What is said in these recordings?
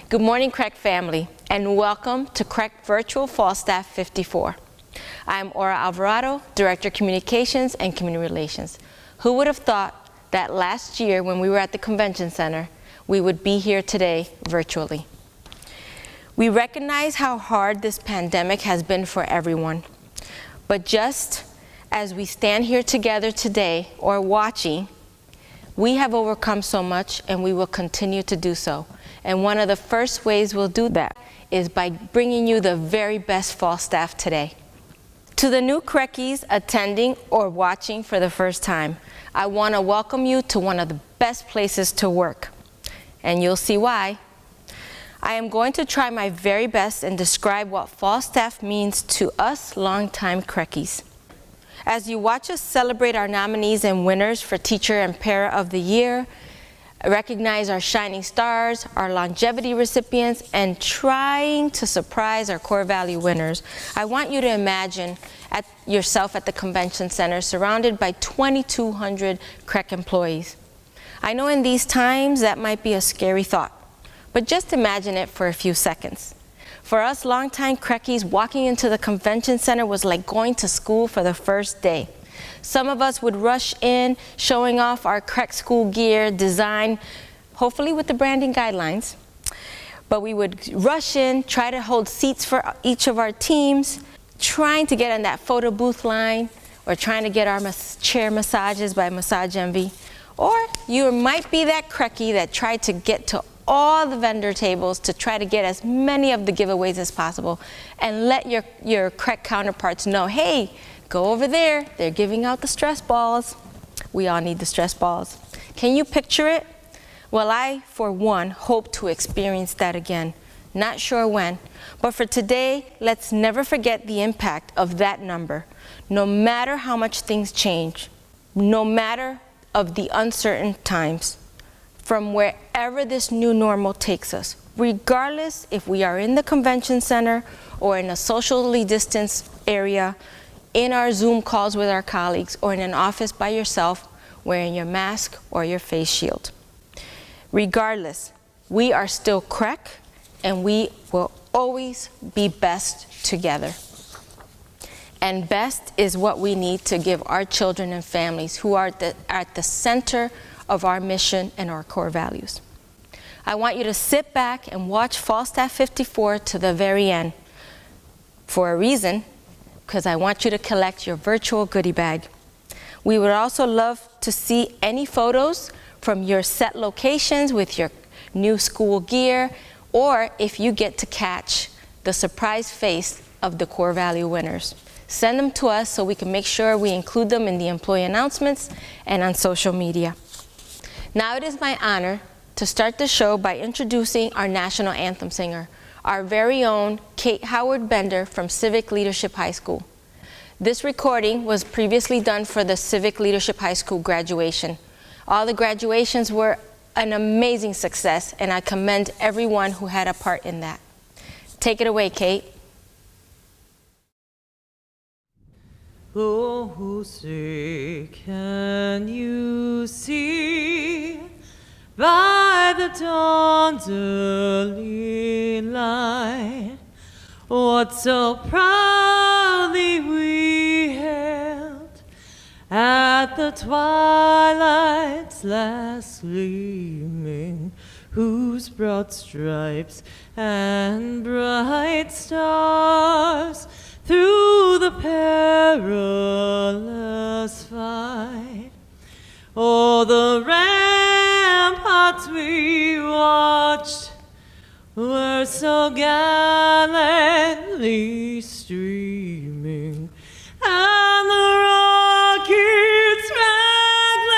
Good morning, CREC family, and welcome to CREC Virtual FallStaff 54. I'm Aura Alvarado, Director of Communications and Community Relations. Who would have thought that last year when we were at the Convention Center, we would be here today virtually? We recognize how hard this pandemic has been for everyone, but just as we stand here together today or watching, we have overcome so much and we will continue to do so. And one of the first ways we'll do that is by bringing you the very best FallStaff today. To the new CRECies attending or watching for the first time, I want to welcome you to one of the best places to work. And you'll see why. I am going to try my very best and describe what FallStaff means to us longtime CRECies. As you watch us celebrate our nominees and winners for Teacher and Para of the Year, recognize our shining stars, our longevity recipients, and trying to surprise our core value winners, I want you to imagine yourself at the Convention Center surrounded by 2,200 CREC employees. I know in these times that might be a scary thought, but just imagine it for a few seconds. For us longtime CRECies, walking into the Convention Center was like going to school for the first day. Some of us would rush in, showing off our CREC school gear design, hopefully with the branding guidelines. But we would rush in, try to hold seats for each of our teams, trying to get on that photo booth line, or trying to get our chair massages by Massage Envy. Or you might be that CRECie that tried to get to all the vendor tables to try to get as many of the giveaways as possible and let your CREC counterparts know, hey, go over there, they're giving out the stress balls. We all need the stress balls. Can you picture it? Well, I, for one, hope to experience that again. Not sure when, but for today, let's never forget the impact of that number. No matter how much things change, no matter of the uncertain times, from wherever this new normal takes us, regardless if we are in the Convention Center or in a socially distanced area, in our Zoom calls with our colleagues, or in an office by yourself wearing your mask or your face shield. Regardless, we are still CREC and we will always be best together. And best is what we need to give our children and families who are at the center of our mission and our core values. I want you to sit back and watch FallStaff 54 to the very end. For a reason, because I want you to collect your virtual goodie bag. We would also love to see any photos from your set locations with your new school gear, or if you get to catch the surprise face of the core value winners. Send them to us so we can make sure we include them in the employee announcements and on social media. Now it is my honor to start the show by introducing our national anthem singer, our very own Kate Howard Bender from Civic Leadership High School. This recording was previously done for the Civic Leadership High School graduation. All the graduations were an amazing success, and I commend everyone who had a part in that. Take it away, Kate. Oh, say, can you see by the dawn's early light what so proudly we hailed at the twilight's last gleaming, whose broad stripes and bright stars through the perilous fight, o'er the ramparts we watched, were so gallantly streaming, and the rocket's raglan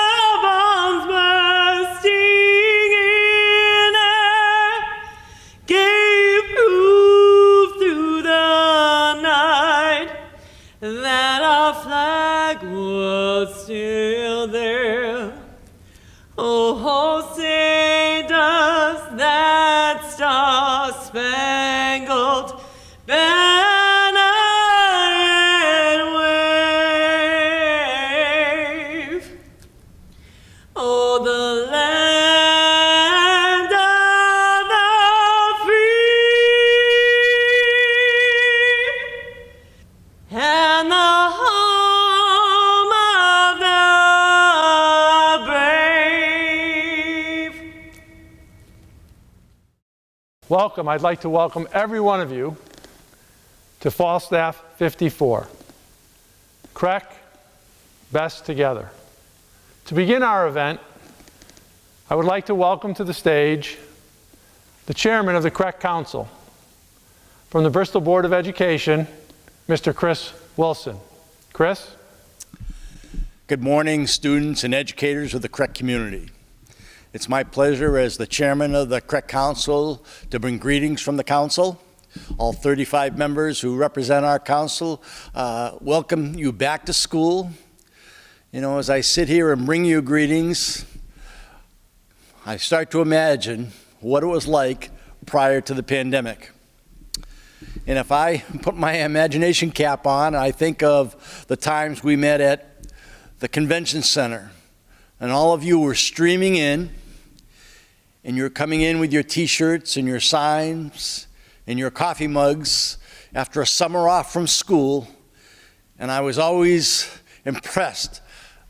of bombs bursting in air gave proof through the night that our flag was still there. Oh, say does that star-spangled banner yet wave? Oh, the land welcome, I'd like to welcome every one of you to FallStaff 54. CREC, best together. To begin our event, I would like to welcome to the stage the chairman of the CREC Council. From the Bristol Board of Education, Mr. Chris Wilson. Chris? Good morning, students and educators of the CREC community. It's my pleasure as the chairman of the CREC Council to bring greetings from the council. All 35 members who represent our council welcome you back to school. You know, as I sit here and bring you greetings, I start to imagine what it was like prior to the pandemic. And if I put my imagination cap on, I think of the times we met at the convention center, and all of you were streaming in, and you're coming in with your t-shirts and your signs and your coffee mugs after a summer off from school, and I was always impressed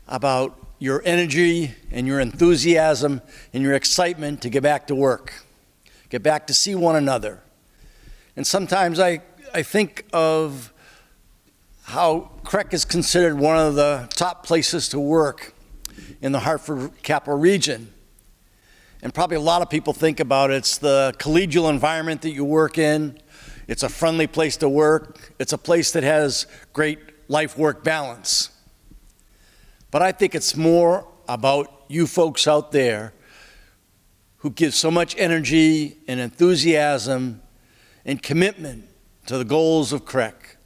about your energy and your enthusiasm and your excitement to get back to work, get back to see one another. And sometimes I think of how CREC is considered one of the top places to work in the Hartford Capital Region. And probably a lot of people think about it's the collegial environment that you work in. It's a friendly place to work. It's a place that has great life-work balance. But I think it's more about you folks out there who give so much energy and enthusiasm and commitment to the goals of CREC.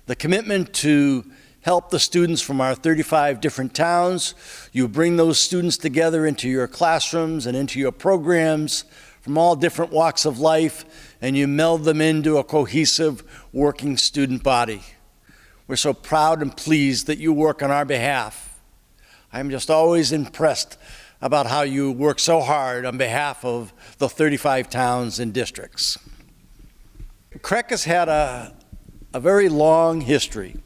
The commitment to help the students from our 35 different towns. You bring those students together into your classrooms and into your programs from all different walks of life, and you meld them into a cohesive working student body. We're so proud and pleased that you work on our behalf. I'm just always impressed about how you work so hard on behalf of the 35 towns and districts. CREC has had a very long history.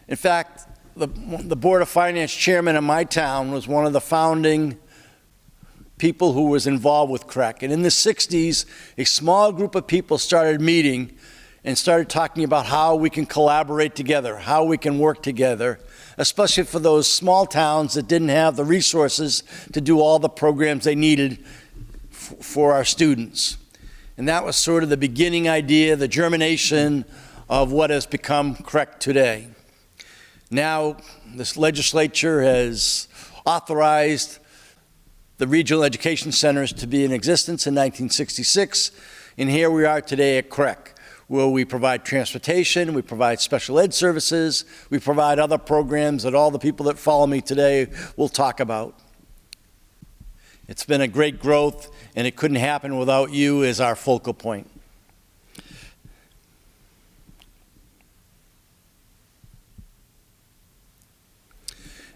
In fact, the Board of Finance chairman in my town was one of the founding people who was involved with CREC. And in the 60s, a small group of people started meeting and started talking about how we can collaborate together, how we can work together, especially for those small towns that didn't have the resources to do all the programs they needed for our students. And that was sort of the beginning idea, the germination of what has become CREC today. Now, this legislature has authorized the regional education centers to be in existence in 1966, and here we are today at CREC, where we provide transportation, we provide special ed services, we provide other programs that all the people that follow me today will talk about. It's been a great growth, and it couldn't happen without you as our focal point.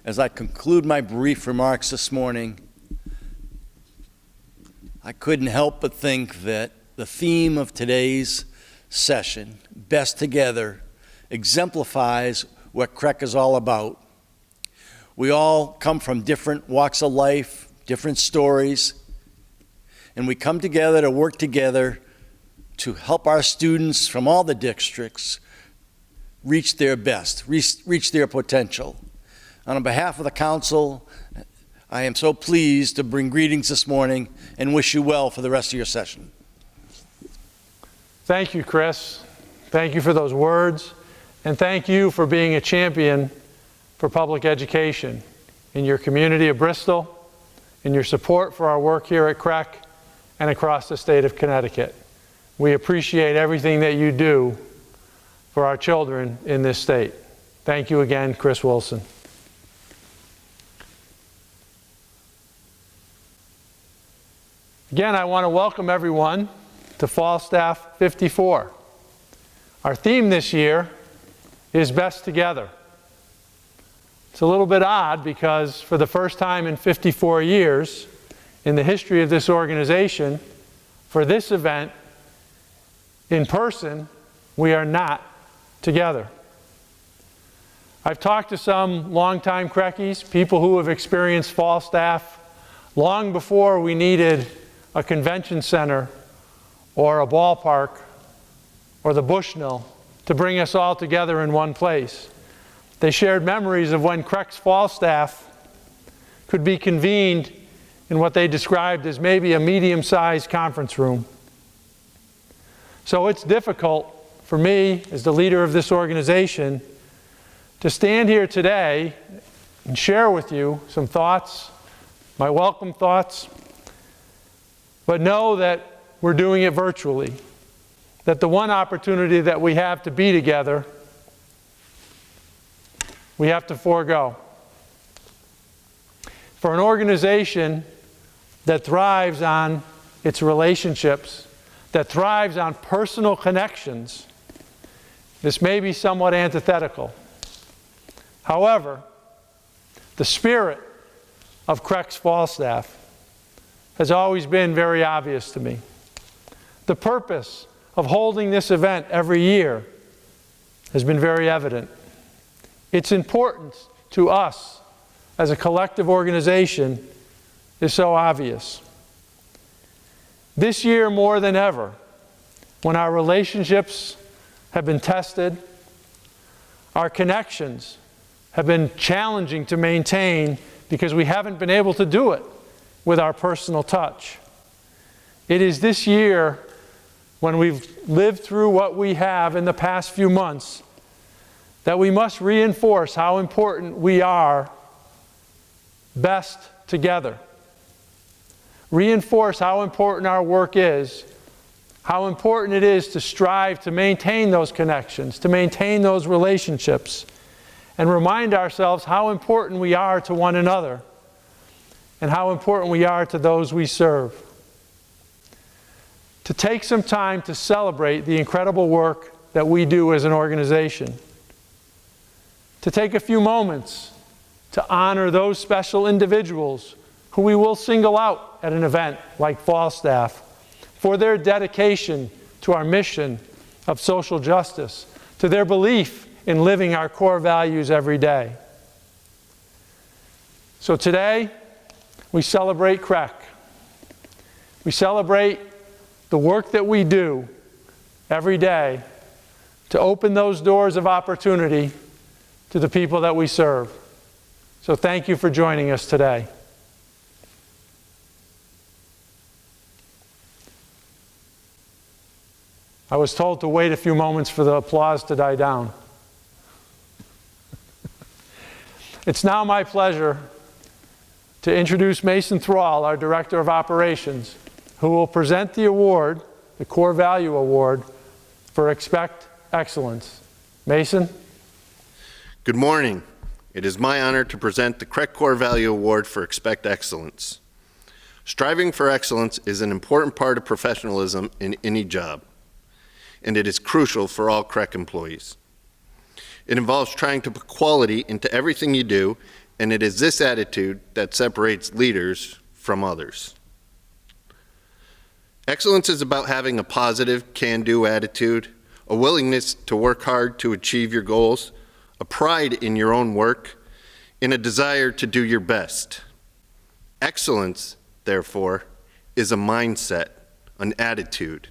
As I conclude my brief remarks this morning, I couldn't help but think that the theme of today's session, Best Together, exemplifies what CREC is all about. We all come from different walks of life, different stories, and we come together to work together to help our students from all the districts reach their best, reach their potential. On behalf of the council, I am so pleased to bring greetings this morning and wish you well for the rest of your session. Thank you, Chris. Thank you for those words, and thank you for being a champion for public education in your community of Bristol, in your support for our work here at CREC and across the state of Connecticut. We appreciate everything that you do for our children in this state. Thank you again, Chris Wilson. Again, I want to welcome everyone to FallStaff 54. Our theme this year is Best Together. It's a little bit odd because for the first time in 54 years in the history of this organization, for this event, in person, we are not together. I've talked to some longtime CRECies, people who have experienced FallStaff long before we needed a convention center or a ballpark or the Bushnell to bring us all together in one place. They shared memories of when CREC's FallStaff could be convened in what they described as maybe a medium-sized conference room. So it's difficult for me, as the leader of this organization, to stand here today and share with you some thoughts, my welcome thoughts, but know that we're doing it virtually, that the one opportunity that we have to be together, we have to forego. For an organization that thrives on its relationships, that thrives on personal connections, this may be somewhat antithetical. However, the spirit of CREC's FallStaff has always been very obvious to me. The purpose of holding this event every year has been very evident. Its importance to us as a collective organization is so obvious. This year more than ever, when our relationships have been tested, our connections have been challenging to maintain because we haven't been able to do it with our personal touch. It is this year, when we've lived through what we have in the past few months, that we must reinforce how important we are best together. Reinforce how important our work is, how important it is to strive to maintain those connections, to maintain those relationships, and remind ourselves how important we are to one another and how important we are to those we serve. To take some time to celebrate the incredible work that we do as an organization. To take a few moments to honor those special individuals who we will single out at an event like FallStaff for their dedication to our mission of social justice, to their belief in living our core values every day. So today, we celebrate CREC. We celebrate the work that we do every day to open those doors of opportunity to the people that we serve. So thank you for joining us today. I was told to wait a few moments for the applause to die down. It's now my pleasure to introduce Mason Thrall, our Director of Operations, who will present the award, the Core Value Award, for Expect Excellence. Mason? Good morning. It is my honor to present the CREC Core Value Award for Expect Excellence. Striving for excellence is an important part of professionalism in any job, and it is crucial for all CREC employees. It involves trying to put quality into everything you do, and it is this attitude that separates leaders from others. Excellence is about having a positive, can-do attitude, a willingness to work hard to achieve your goals, a pride in your own work, and a desire to do your best. Excellence, therefore, is a mindset, an attitude.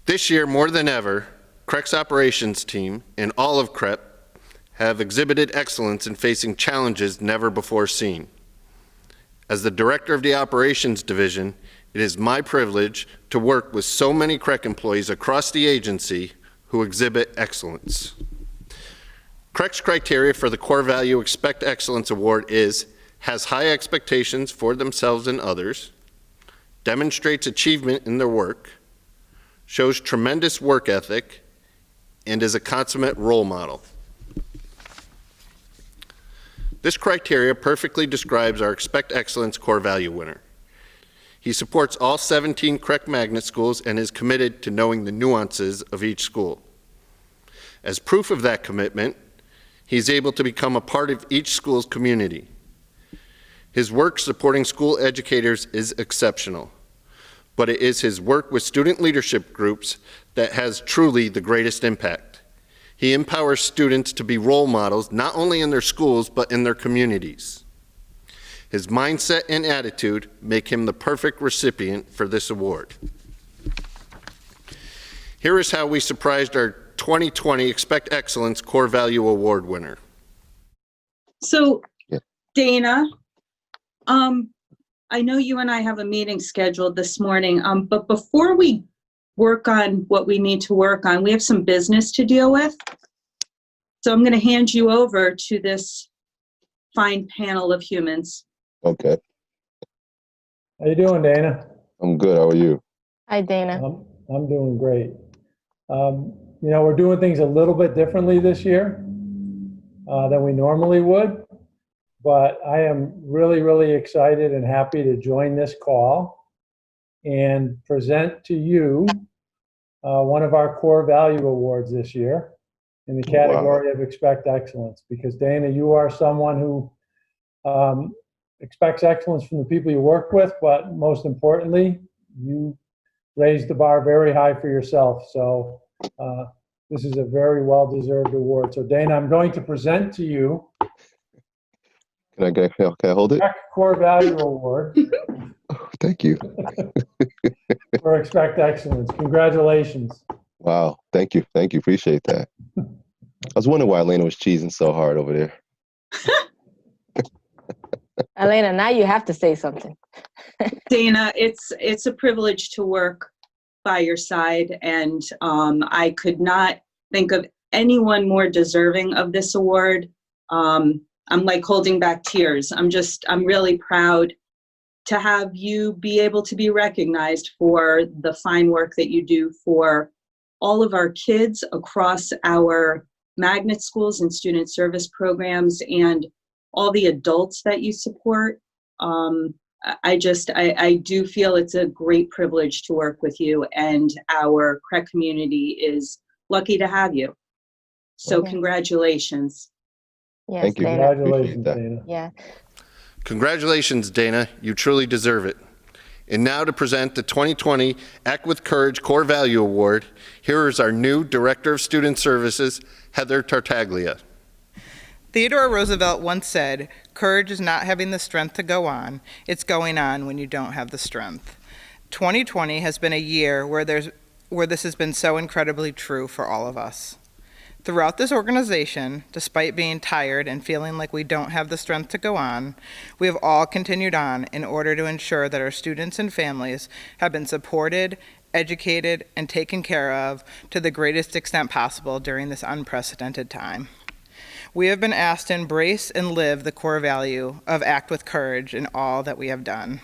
This year, more than ever, CREC's operations team and all of CREP have exhibited excellence in facing challenges never before seen. As the director of the operations division, it is my privilege to work with so many CREC employees across the agency who exhibit excellence. CREC's criteria for the Core Value Expect Excellence Award is, has high expectations for themselves and others, demonstrates achievement in their work, shows tremendous work ethic, and is a consummate role model. This criteria perfectly describes our Expect Excellence Core Value winner. He supports all 17 CREC magnet schools and is committed to knowing the nuances of each school. As proof of that commitment, he's able to become a part of each school's community. His work supporting school educators is exceptional, but it is his work with student leadership groups that has truly the greatest impact. He empowers students to be role models not only in their schools but in their communities. His mindset and attitude make him the perfect recipient for this award. Here is how we surprised our 2020 Expect Excellence Core Value Award winner. So, Yeah. Dana, I know you and I have a meeting scheduled this morning, but before we work on what we need to work on, we have some business to deal with. So I'm going to hand you over to this fine panel of humans. Okay. How you doing, Dana? I'm good. How are you? Hi, Dana. I'm doing great. You know, we're doing things a little bit differently this year than we normally would, but I am really, really excited and happy to join this call and present to you one of our core value awards this year in the category of Expect Excellence, because Dana, you are someone who expects excellence from the people you work with, but most importantly, you raised the bar very high for yourself. So this is a very well-deserved award. So Dana, I'm going to present to you Can I hold it? Core Value Award Thank you. for Expect Excellence. Congratulations. Wow. Thank you. Thank you. Appreciate that. I was wondering why Elena was cheesing so hard over there. Elena, now you have to say something. Dana, it's a privilege to work by your side, and I could not think of anyone more deserving of this award. I'm like holding back tears. I'm really proud to have you be able to be recognized for the fine work that you do for all of our kids across our magnet schools and student service programs, and all the adults that you support. I do feel it's a great privilege to work with you, and our CREC community is lucky to have you. So congratulations. Yes, Thank you. Dana. Congratulations, that. Dana. Yeah. Congratulations, Dana. You truly deserve it. And now to present the 2020 Act with Courage Core Value Award, here is our new Director of Student Services, Heather Tartaglia. Theodore Roosevelt once said, "Courage is not having the strength to go on. It's going on when you don't have the strength." 2020 has been a year where this has been so incredibly true for all of us. Throughout this organization, despite being tired and feeling like we don't have the strength to go on, we have all continued on in order to ensure that our students and families have been supported, educated, and taken care of to the greatest extent possible during this unprecedented time. We have been asked to embrace and live the core value of Act with Courage in all that we have done.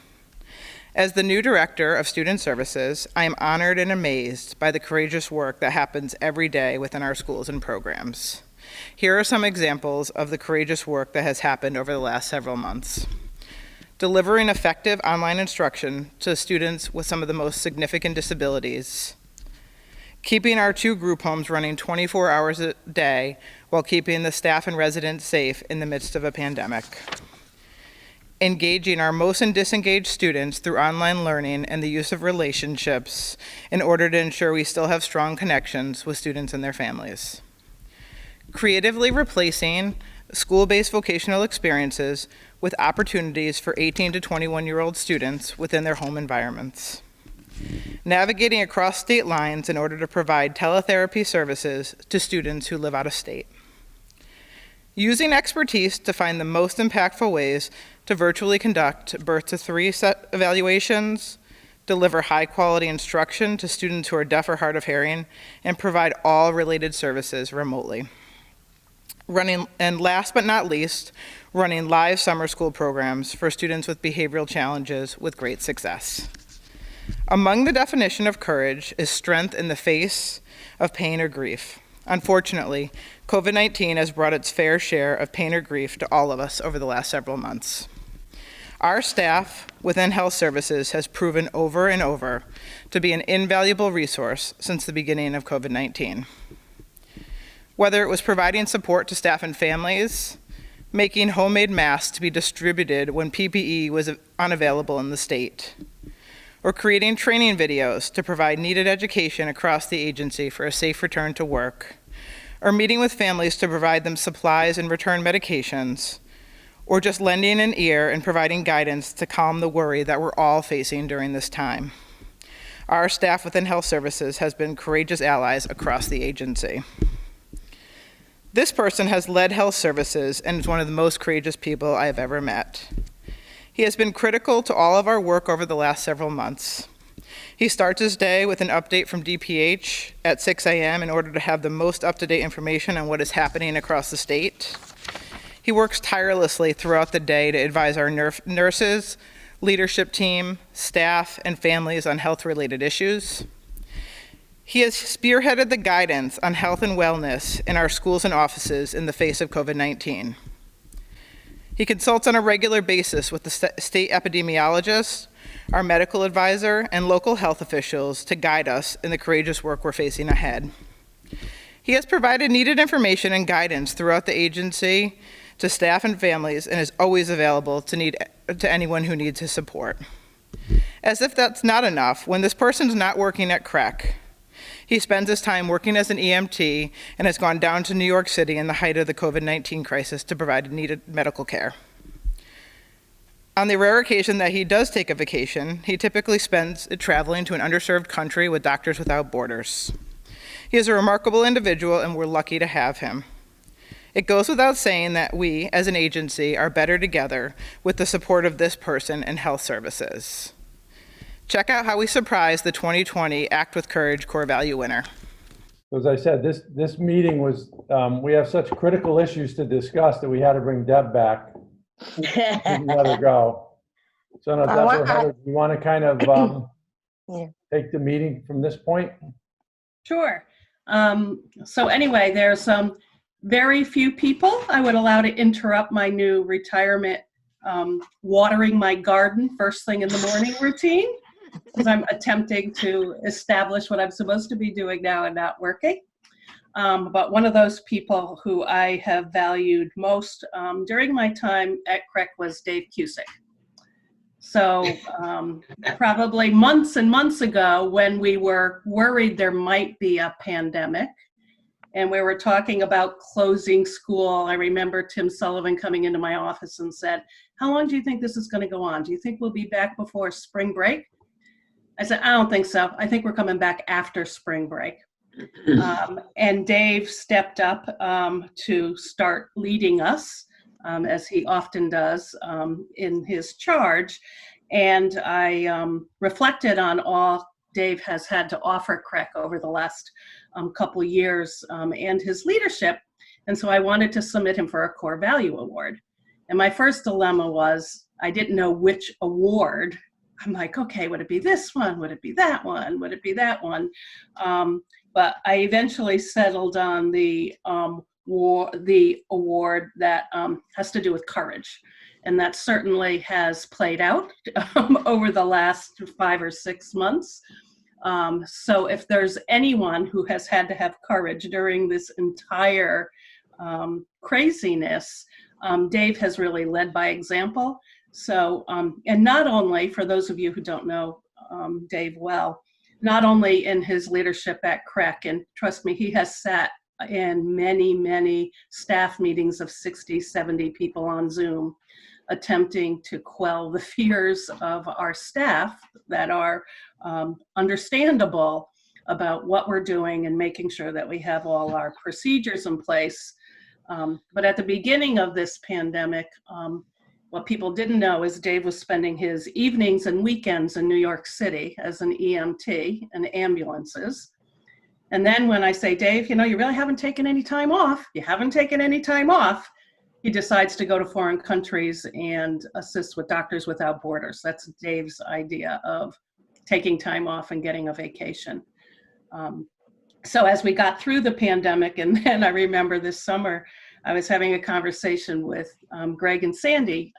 As the new Director of Student Services, I am honored and amazed by the courageous work that happens every day within our schools and programs. Here are some examples of the courageous work that has happened over the last several months. Delivering effective online instruction to students with some of the most significant disabilities. Keeping our 2 group homes running 24 hours a day while keeping the staff and residents safe in the midst of a pandemic. Engaging our most disengaged students through online learning and the use of relationships in order to ensure we still have strong connections with students and their families. Creatively replacing school-based vocational experiences with opportunities for 18 to 21-year-old students within their home environments. Navigating across state lines in order to provide teletherapy services to students who live out of state. Using expertise to find the most impactful ways to virtually conduct birth to 3 set evaluations, deliver high-quality instruction to students who are deaf or hard of hearing, and provide all related services remotely. And last but not least, running live summer school programs for students with behavioral challenges with great success. Among the definition of courage is strength in the face of pain or grief. Unfortunately, COVID-19 has brought its fair share of pain or grief to all of us over the last several months. Our staff within health services has proven over and over to be an invaluable resource since the beginning of COVID-19. Whether it was providing support to staff and families, making homemade masks to be distributed when PPE was unavailable in the state, or creating training videos to provide needed education across the agency for a safe return to work, or meeting with families to provide them supplies and return medications, or just lending an ear and providing guidance to calm the worry that we're all facing during this time. Our staff within health services has been courageous allies across the agency. This person has led health services and is one of the most courageous people I have ever met. He has been critical to all of our work over the last several months. He starts his day with an update from DPH at 6 a.m. in order to have the most up-to-date information on what is happening across the state. He works tirelessly throughout the day to advise our nurses, leadership team, staff, and families on health-related issues. He has spearheaded the guidance on health and wellness in our schools and offices in the face of COVID-19. He consults on a regular basis with the state epidemiologist, our medical advisor, and local health officials to guide us in the courageous work we're facing ahead. He has provided needed information and guidance throughout the agency to staff and families and is always available to anyone who needs his support. As if that's not enough, when this person's not working at CREC, he spends his time working as an EMT and has gone down to New York City in the height of the COVID-19 crisis to provide needed medical care. On the rare occasion that he does take a vacation, he typically spends it traveling to an underserved country with Doctors Without Borders. He is a remarkable individual and we're lucky to have him. It goes without saying that we, as an agency, are better together with the support of this person and health services. Check out how we surprised the 2020 Act with Courage core value winner. As I said, this meeting was, we have such critical issues to discuss that we had to bring Deb back. Didn't let her go. So now, Deb or Heather, do you want to kind of take the meeting from this point? Sure. So anyway, there's very few people I would allow to interrupt my new retirement watering my garden first thing in the morning routine, because I'm attempting to establish what I'm supposed to be doing now and not working. But one of those people who I have valued most during my time at CREC was Dave Cusick. So probably months and months ago, when we were worried there might be a pandemic and we were talking about closing school, I remember Tim Sullivan coming into my office and said, "How long do you think this is going to go on? Do you think we'll be back before spring break?" I said, "I don't think so. I think we're coming back after spring break." And Dave stepped up to start leading us, as he often does in his charge. And I reflected on all Dave has had to offer CREC over the last couple years and his leadership. And so I wanted to submit him for a core value award. And my first dilemma was I didn't know which award. I'm like, okay, would it be this one? Would it be that one? Would it be that one? But I eventually settled on the award that has to do with courage. And that certainly has played out over the last 5 or 6 months. So if there's anyone who has had to have courage during this entire craziness, Dave has really led by example. So, and not only, for those of you who don't know Dave well, not only in his leadership at CREC, and trust me, he has sat in many, many staff meetings of 60, 70 people on Zoom, attempting to quell the fears of our staff that are understandable about what we're doing and making sure that we have all our procedures in place. But at the beginning of this pandemic, what people didn't know is Dave was spending his evenings and weekends in New York City as an EMT in ambulances. And then when I say, Dave, you know, you really haven't taken any time off. You haven't taken any time off. He decides to go to foreign countries and assist with Doctors Without Borders. That's Dave's idea of taking time off and getting a vacation. So as we got through the pandemic, and then I remember this summer, I was having a conversation with Greg and Sandy.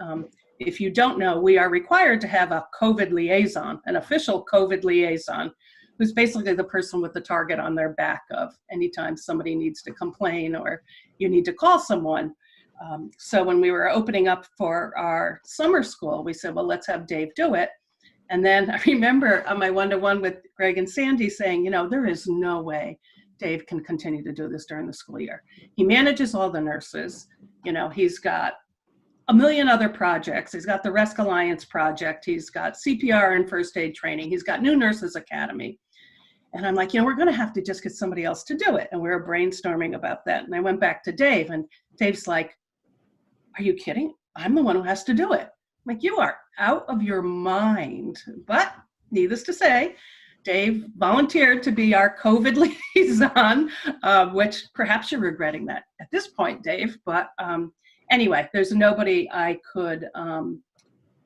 If you don't know, we are required to have a COVID liaison, an official COVID liaison, who's basically the person with the target on their back of anytime somebody needs to complain or you need to call someone. So when we were opening up for our summer school, we said, well, let's have Dave do it. And then I remember on my one-to-one with Greg and Sandy saying, you know, there is no way Dave can continue to do this during the school year. He manages all the nurses. You know, he's got a million other projects. He's got the Rescue Alliance project. He's got CPR and first aid training. He's got New Nurses Academy. And I'm like, we're going to have to just get somebody else to do it. And we were brainstorming about that. And I went back to Dave, and Dave's like, are you kidding? I'm the one who has to do it. I'm like, you are out of your mind. But needless to say, Dave volunteered to be our COVID liaison, which perhaps you're regretting that at this point, Dave. But anyway, there's nobody I could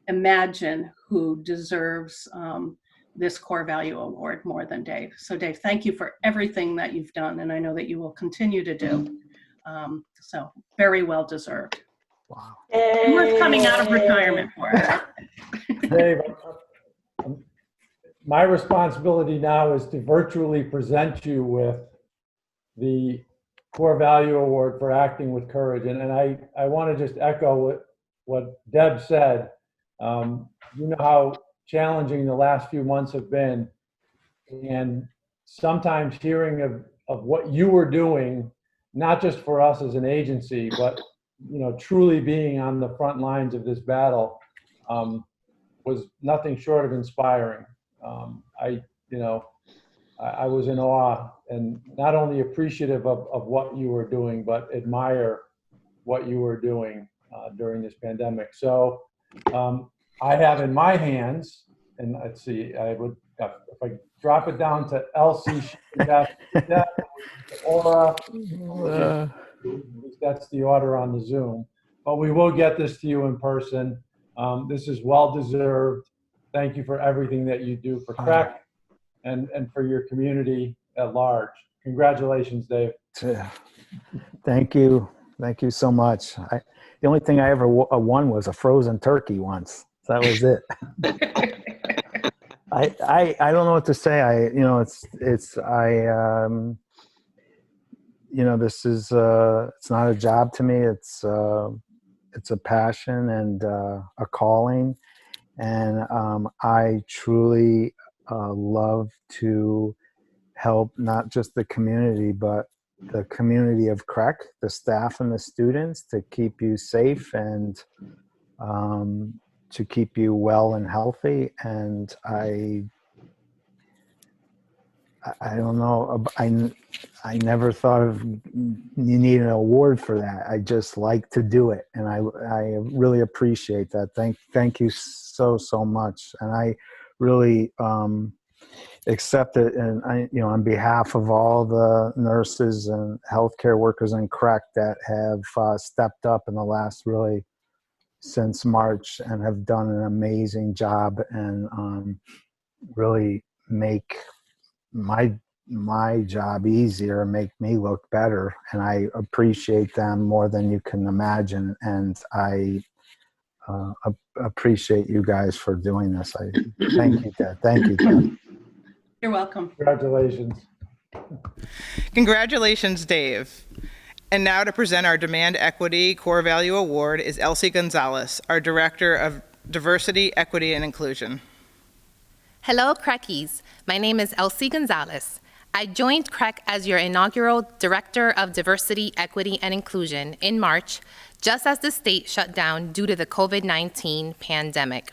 imagine who deserves this core value award more than Dave. So Dave, thank you for everything that you've done, and I know that you will continue to do. So very well deserved. Wow. And worth coming out of retirement for us. Dave, my responsibility now is to virtually present you with the Core Value Award for acting with courage. And I want to just echo what Deb said. You know how challenging the last few months have been. And sometimes hearing of what you were doing, not just for us as an agency, but truly being on the front lines of this battle, was nothing short of inspiring. I was in awe and not only appreciative of what you were doing, but admire what you were doing during this pandemic. So I have in my hands, and let's see, if I drop it down to Elsie, Aura, that's the order on the Zoom, but we will get this to you in person. This is well deserved. Thank you for everything that you do for CREC and for your community at large. Congratulations, Dave. Thank you. Thank you so much. The only thing I ever won was a frozen turkey once. That was it. I don't know what to say. This is it's not a job to me. It's a passion and a calling. And I truly love to help not just the community, but the community of CREC, the staff and the students, to keep you safe and to keep you well and healthy. And I don't know, I never thought of you need an award for that. I just like to do it, and I really appreciate that. Thank you so much, and I really accept it. And on behalf of all the nurses and healthcare workers in CREC that have stepped up in the last since March and have done an amazing job and really make my job easier, make me look better, and I appreciate them more than you can imagine. And I appreciate you guys for doing this. I thank you, Dad. Thank you, Dad. You're welcome. Congratulations. Congratulations, Dave. And now to present our Demand Equity Core Value Award is Elsie Gonzalez, our Director of Diversity, Equity, and Inclusion. Hello, CRECies. My name is Elsie Gonzalez. I joined CREC as your inaugural Director of Diversity, Equity, and Inclusion in March, just as the state shut down due to the COVID-19 pandemic.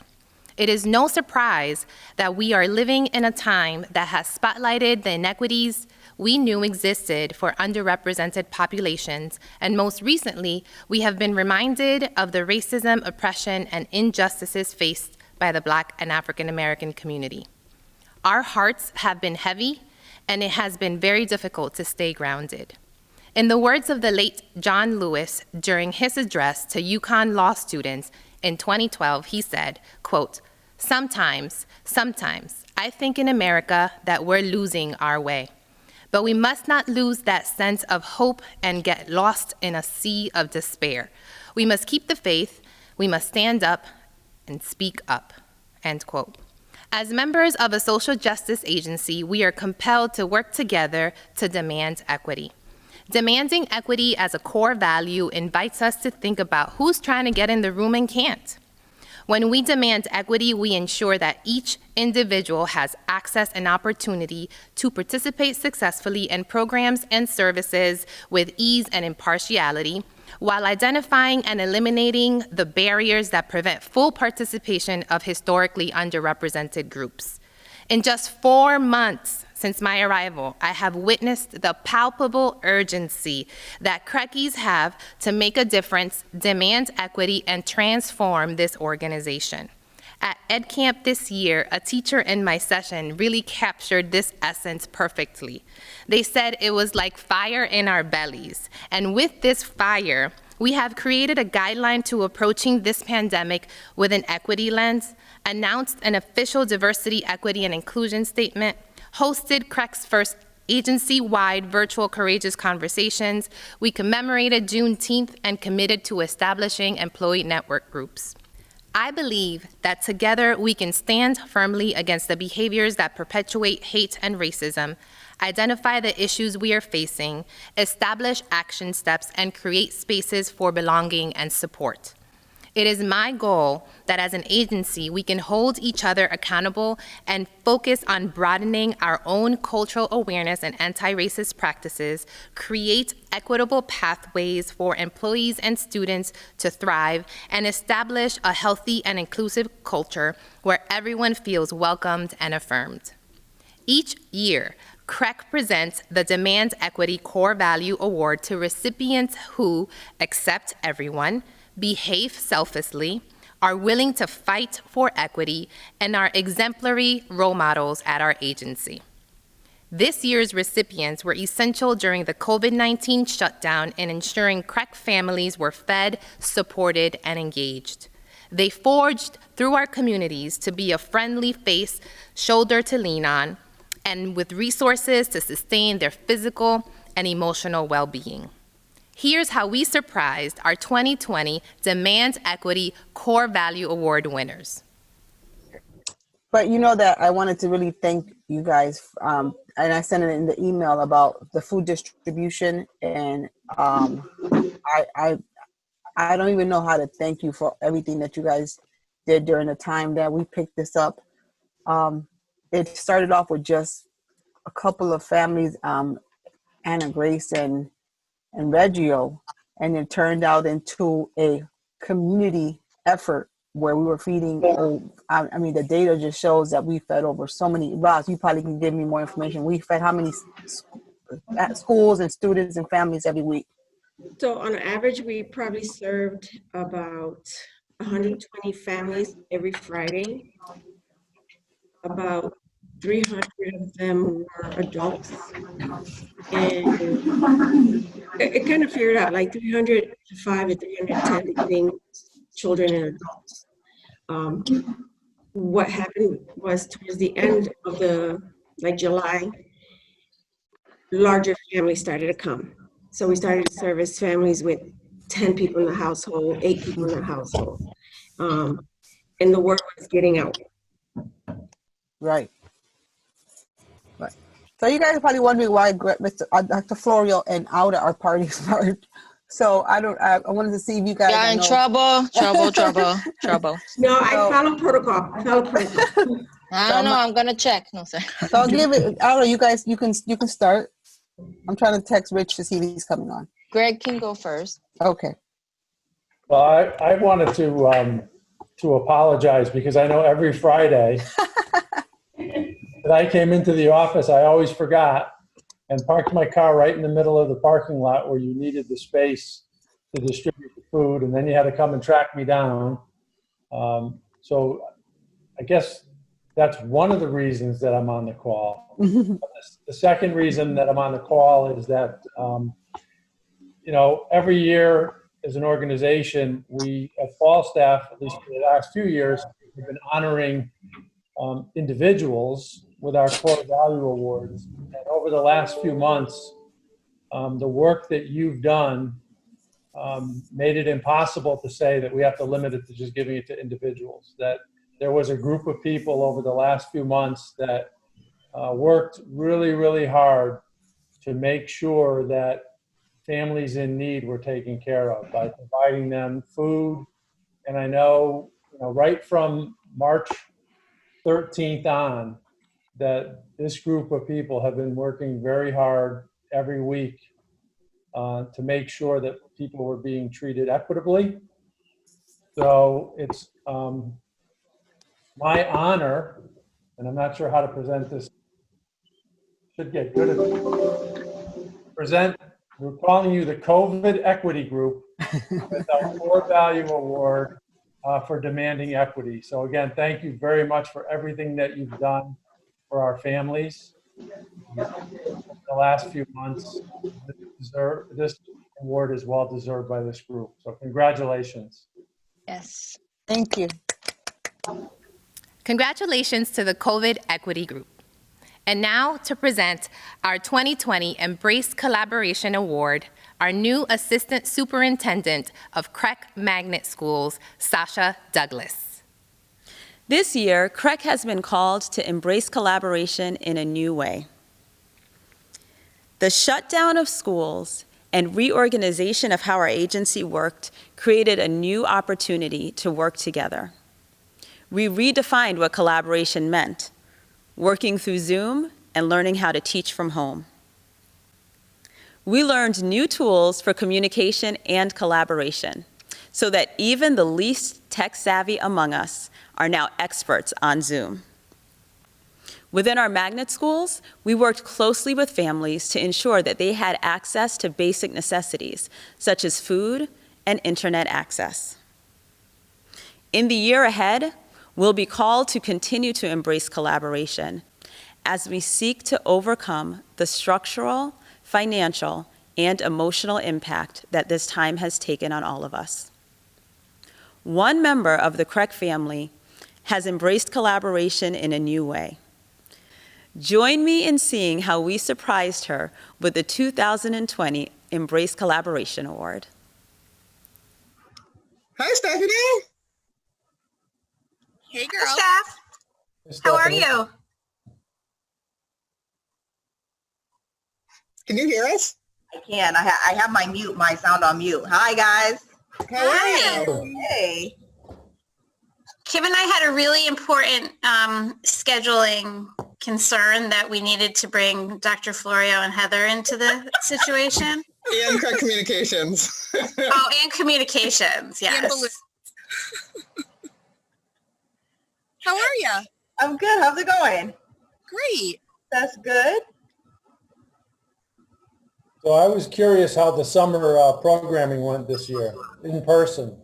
It is no surprise that we are living in a time that has spotlighted the inequities we knew existed for underrepresented populations, and most recently, we have been reminded of the racism, oppression, and injustices faced by the Black and African American community. Our hearts have been heavy, and it has been very difficult to stay grounded. In the words of the late John Lewis during his address to UConn law students in 2012, he said, quote, sometimes, I think in America that we're losing our way. But we must not lose that sense of hope and get lost in a sea of despair. We must keep the faith, we must stand up and speak up, end quote. As members of a social justice agency, we are compelled to work together to demand equity. Demanding equity as a core value invites us to think about who's trying to get in the room and can't. When we demand equity, we ensure that each individual has access and opportunity to participate successfully in programs and services with ease and impartiality, while identifying and eliminating the barriers that prevent full participation of historically underrepresented groups. In just 4 months since my arrival, I have witnessed the palpable urgency that Creckies have to make a difference, demand equity, and transform this organization. At Ed Camp this year, a teacher in my session really captured this essence perfectly. They said it was like fire in our bellies. And with this fire, we have created a guideline to approaching this pandemic with an equity lens, announced an official diversity, equity, and inclusion statement, hosted CREC's first agency-wide virtual Courageous Conversations. We commemorated Juneteenth and committed to establishing employee network groups. I believe that together we can stand firmly against the behaviors that perpetuate hate and racism, identify the issues we are facing, establish action steps, and create spaces for belonging and support. It is my goal that as an agency, we can hold each other accountable and focus on broadening our own cultural awareness and anti-racist practices, create equitable pathways for employees and students to thrive, and establish a healthy and inclusive culture where everyone feels welcomed and affirmed. Each year, CREC presents the Demand Equity Core Value Award to recipients who accept everyone, behave selflessly, are willing to fight for equity, and are exemplary role models at our agency. This year's recipients were essential during the COVID-19 shutdown in ensuring CREC families were fed, supported, and engaged. They forged through our communities to be a friendly face, shoulder to lean on, and with resources to sustain their physical and emotional well-being. Here's how we surprised our 2020 Demand Equity Core Value Award winners. But you know that I wanted to really thank you guys, and I sent it in the email about the food distribution, and I don't even know how to thank you for everything that you guys did during the time that we picked this up. It started off with just a couple of families, Anna Grace and Reggio, and it turned out into a community effort where we were feeding. I mean, the data just shows that we fed over so many. Ross, you probably can give me more information. We fed how many schools and students and families every week? So on average, we probably served about 120 families every Friday. About 300 of them were adults, and it kind of figured out like 305 to 310 between children and adults. What happened was towards the end of July, larger families started to come. So we started to service families with 10 people in the household, 8 people in the household, and the word was getting out. Right. So you guys are probably wondering why Dr. Florio and Auda are parties. So I wanted to see if you guys are in trouble. No, I follow protocol. I don't know. I'm gonna check. No, sir. So I'll give it. Auda, you guys, you can start. I'm trying to text Rich to see if he's coming on. Greg can go first. Okay. Well, I wanted to apologize because I know every Friday that I came into the office, I always forgot and parked my car right in the middle of the parking lot where you needed the space to distribute the food, and then you had to come and track me down. So I guess that's one of the reasons that I'm on the call. The second reason that I'm on the call is that, every year as an organization, we at FallStaff, at least for the last few years, we've been honoring individuals with our core value awards. And over the last few months, the work that you've done made it impossible to say that we have to limit it to just giving it to individuals. That there was a group of people over the last few months that worked really, really hard to make sure that families in need were taken care of by providing them food. And I know, right from March 13th on, that this group of people have been working very hard every week to make sure that people were being treated equitably. So it's my honor, and I'm not sure how to present this, should get good at it. We're calling you the COVID Equity Group with our Core Value Award for demanding equity. So again, thank you very much for everything that you've done for our families the last few months. This award is well deserved by this group. So congratulations. Yes. Thank you. Congratulations to the COVID Equity Group. And now to present our 2020 Embrace Collaboration Award, our new Assistant Superintendent of CREC Magnet Schools, Sasha Douglas. This year, CREC has been called to embrace collaboration in a new way. The shutdown of schools and reorganization of how our agency worked created a new opportunity to work together. We redefined what collaboration meant, working through Zoom and learning how to teach from home. We learned new tools for communication and collaboration so that even the least tech-savvy among us are now experts on Zoom. Within our magnet schools, we worked closely with families to ensure that they had access to basic necessities, such as food and internet access. In the year ahead, we'll be called to continue to embrace collaboration as we seek to overcome the structural, financial, and emotional impact that this time has taken on all of us. One member of the CREC family has embraced collaboration in a new way. Join me in seeing how we surprised her with the 2020 Embrace Collaboration Award. Hi, Stephanie. Hey, girl. Hi, Steph. How are you? Can you hear us? I can. I have my sound on mute. Hi, guys. How are you? Hey. Kim and I had a really important scheduling concern that we needed to bring Dr. Florio and Heather into the situation. And CREC Communications. Oh, and communications, yes. How are you? I'm good. How's it going? Great. That's good. So I was curious how the summer programming went this year, in person.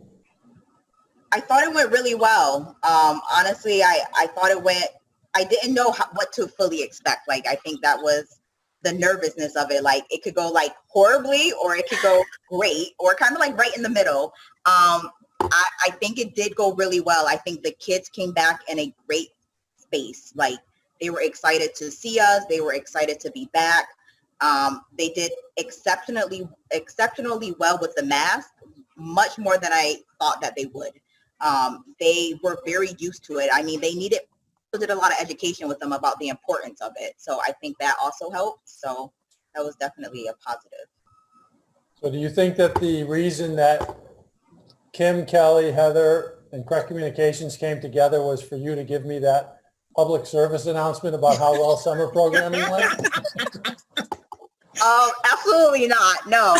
I thought it went really well. Honestly, I thought it went, I didn't know what to fully expect. Like, I think that was the nervousness of it. Like, it could go like horribly or it could go great or kind of like right in the middle. I think it did go really well. I think the kids came back in a great space. Like, they were excited to see us. They were excited to be back. They did exceptionally well with the mask, much more than I thought that they would. They were very used to it. I mean, they did a lot of education with them about the importance of it. So I think that also helped. So that was definitely a positive. So do you think that the reason that Kim, Kelly, Heather, and CREC Communications came together was for you to give me that public service announcement about how well summer programming went? Oh, absolutely not. No.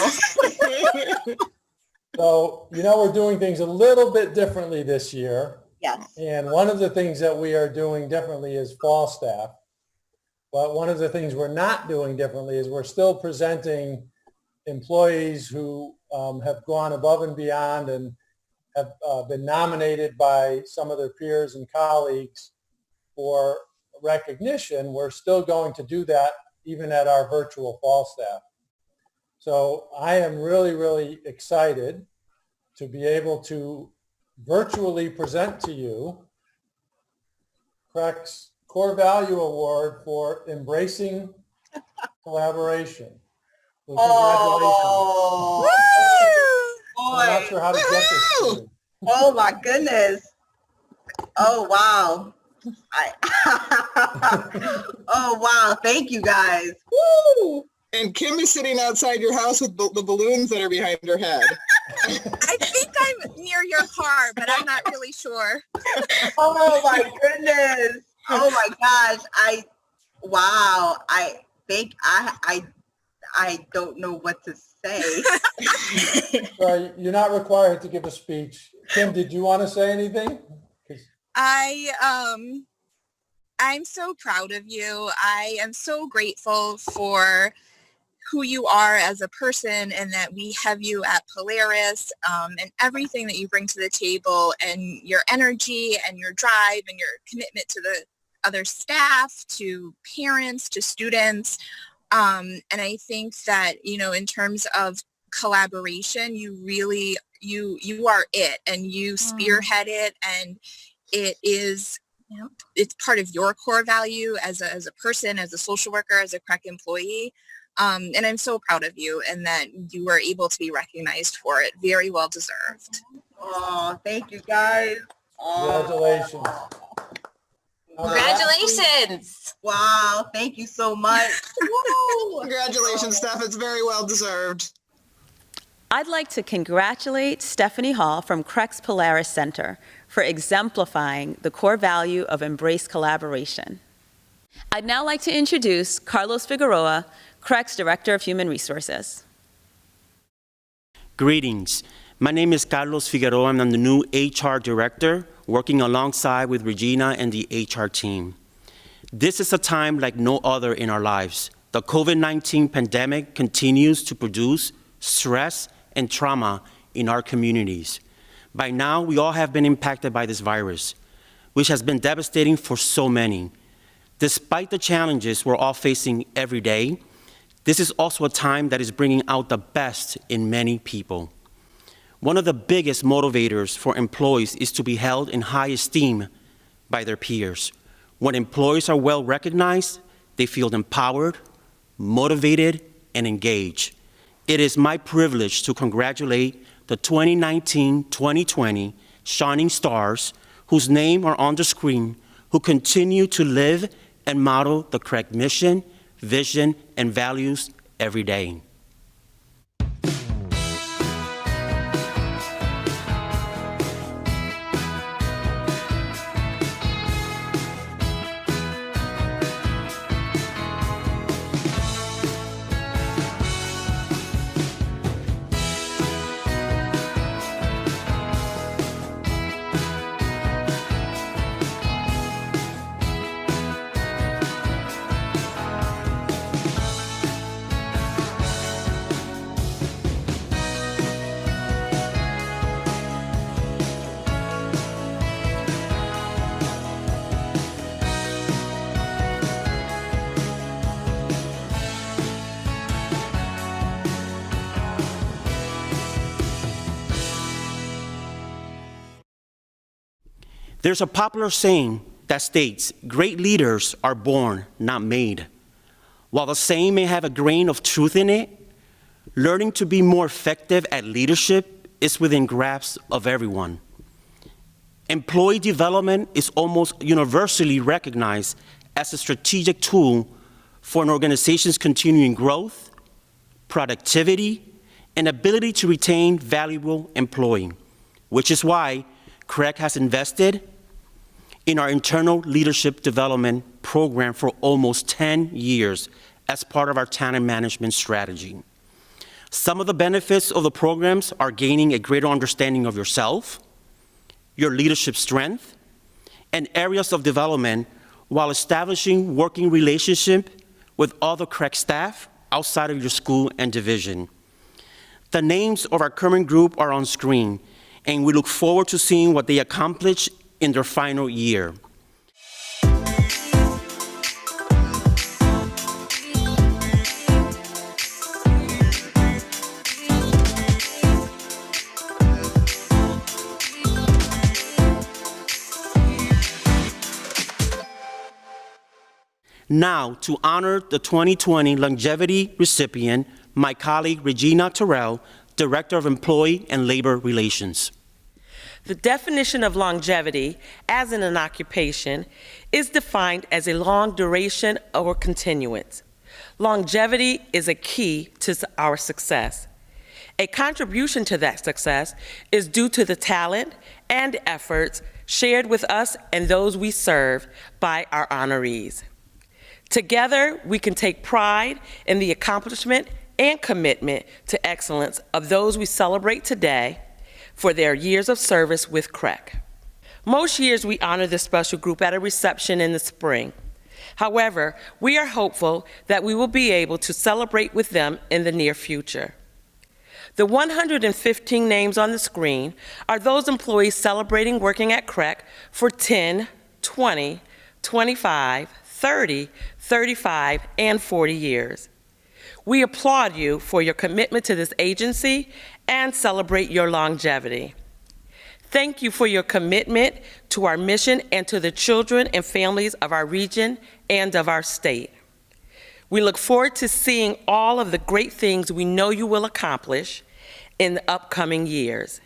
So, we're doing things a little bit differently this year. Yes. And one of the things that we are doing differently is FallStaff. But one of the things we're not doing differently is we're still presenting employees who have gone above and beyond and have been nominated by some of their peers and colleagues for recognition. We're still going to do that even at our virtual FallStaff. So I am really, really excited to be able to virtually present to you CREC's Core Value Award for embracing collaboration. So congratulations. Oh, I'm not sure how to get this to you. Oh my goodness. Oh wow. Oh wow. Thank you guys. Woo! And Kim is sitting outside your house with the balloons that are behind her head. I think I'm near your car, but I'm not really sure. Oh my goodness. Oh my gosh. I think I I don't know what to say. Sorry, you're not required to give a speech. Kim, did you want to say anything? I'm so proud of you. I am so grateful for who you are as a person, and that we have you at Polaris, and everything that you bring to the table, and your energy and your drive and your commitment to the other staff, to parents, to students. And I think that, you know, in terms of collaboration, you really, you are it, and you spearhead it, and it is, you know, it's part of your core value as a person, as a social worker, as a CREC employee. And I'm so proud of you, and that you were able to be recognized for it. Very well deserved. Oh, thank you guys. Congratulations. Congratulations. Wow, thank you so much. Congratulations, Steph. It's very well deserved. I'd like to congratulate Stephanie Hall from CREC's Polaris Center for exemplifying the core value of embrace collaboration. I'd now like to introduce Carlos Figueroa, CREC's Director of Human Resources. Greetings. My name is Carlos Figueroa, and I'm the new HR Director, working alongside with Regina and the HR team. This is a time like no other in our lives. The COVID-19 pandemic continues to produce stress and trauma in our communities. By now, we all have been impacted by this virus, which has been devastating for so many. Despite the challenges we're all facing every day, this is also a time that is bringing out the best in many people. One of the biggest motivators for employees is to be held in high esteem by their peers. When employees are well recognized, they feel empowered, motivated, and engaged. It is my privilege to congratulate the 2019-2020 Shining Stars, whose name are on the screen, who continue to live and model the correct mission, vision, and values every day. There's a popular saying that states, great leaders are born, not made. While the saying may have a grain of truth in it, learning to be more effective at leadership is within grasp of everyone. Employee development is almost universally recognized as a strategic tool for an organization's continuing growth, productivity, and ability to retain valuable employees, which is why CREC has invested in our internal leadership development program for almost 10 years as part of our talent management strategy. Some of the benefits of the programs are gaining a greater understanding of yourself, your leadership strength, and areas of development while establishing working relationship with other CREC staff outside of your school and division. The names of our current group are on screen, and we look forward to seeing what they accomplish in their final year. Now, to honor the 2020 longevity recipient, my colleague Regina Terrell, Director of Employee and Labor Relations. The definition of longevity as in an occupation is defined as a long duration or continuance. Longevity is a key to our success. A contribution to that success is due to the talent and efforts shared with us and those we serve by our honorees. Together, we can take pride in the accomplishment and commitment to excellence of those we celebrate today for their years of service with CREC. Most years, we honor this special group at a reception in the spring. However, we are hopeful that we will be able to celebrate with them in the near future. The 115 names on the screen are those employees celebrating working at CREC for 10, 20, 25, 30, 35, and 40 years. We applaud you for your commitment to this agency and celebrate your longevity. Thank you for your commitment to our mission and to the children and families of our region and of our state. We look forward to seeing all of the great things we know you will accomplish in the upcoming years.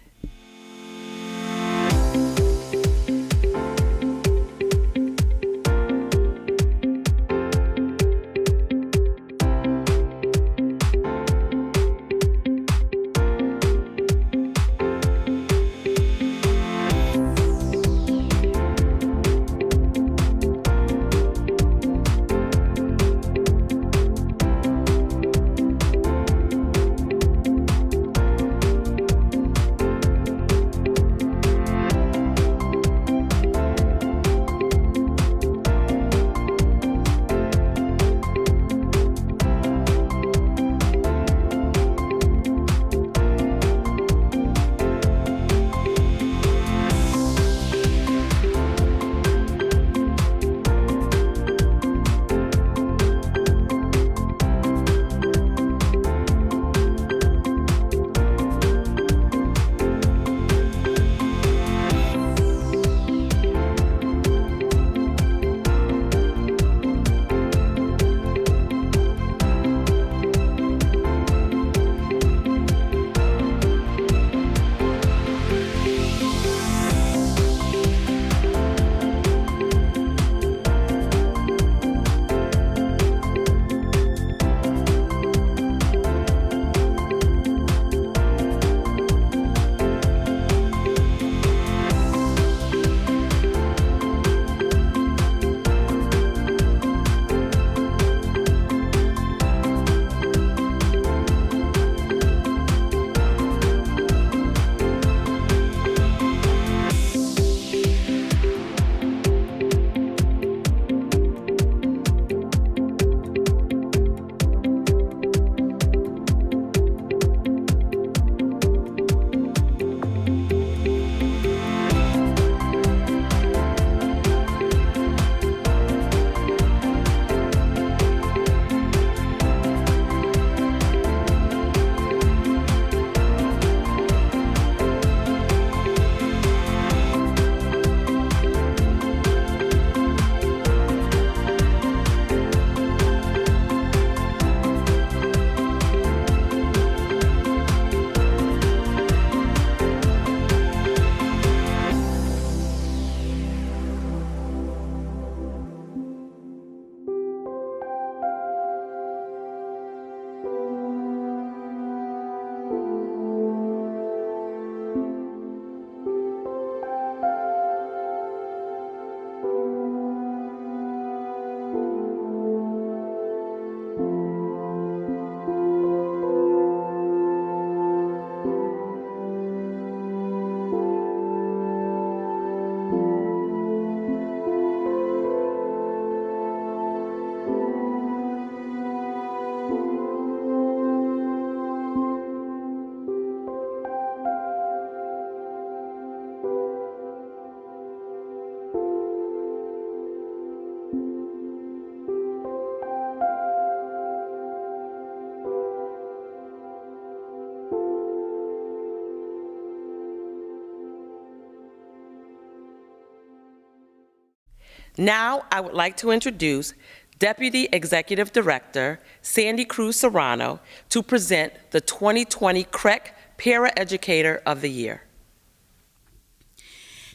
Now, I would like to introduce Deputy Executive Director Sandy Cruz Serrano to present the 2020 CREC Para-Educator of the Year.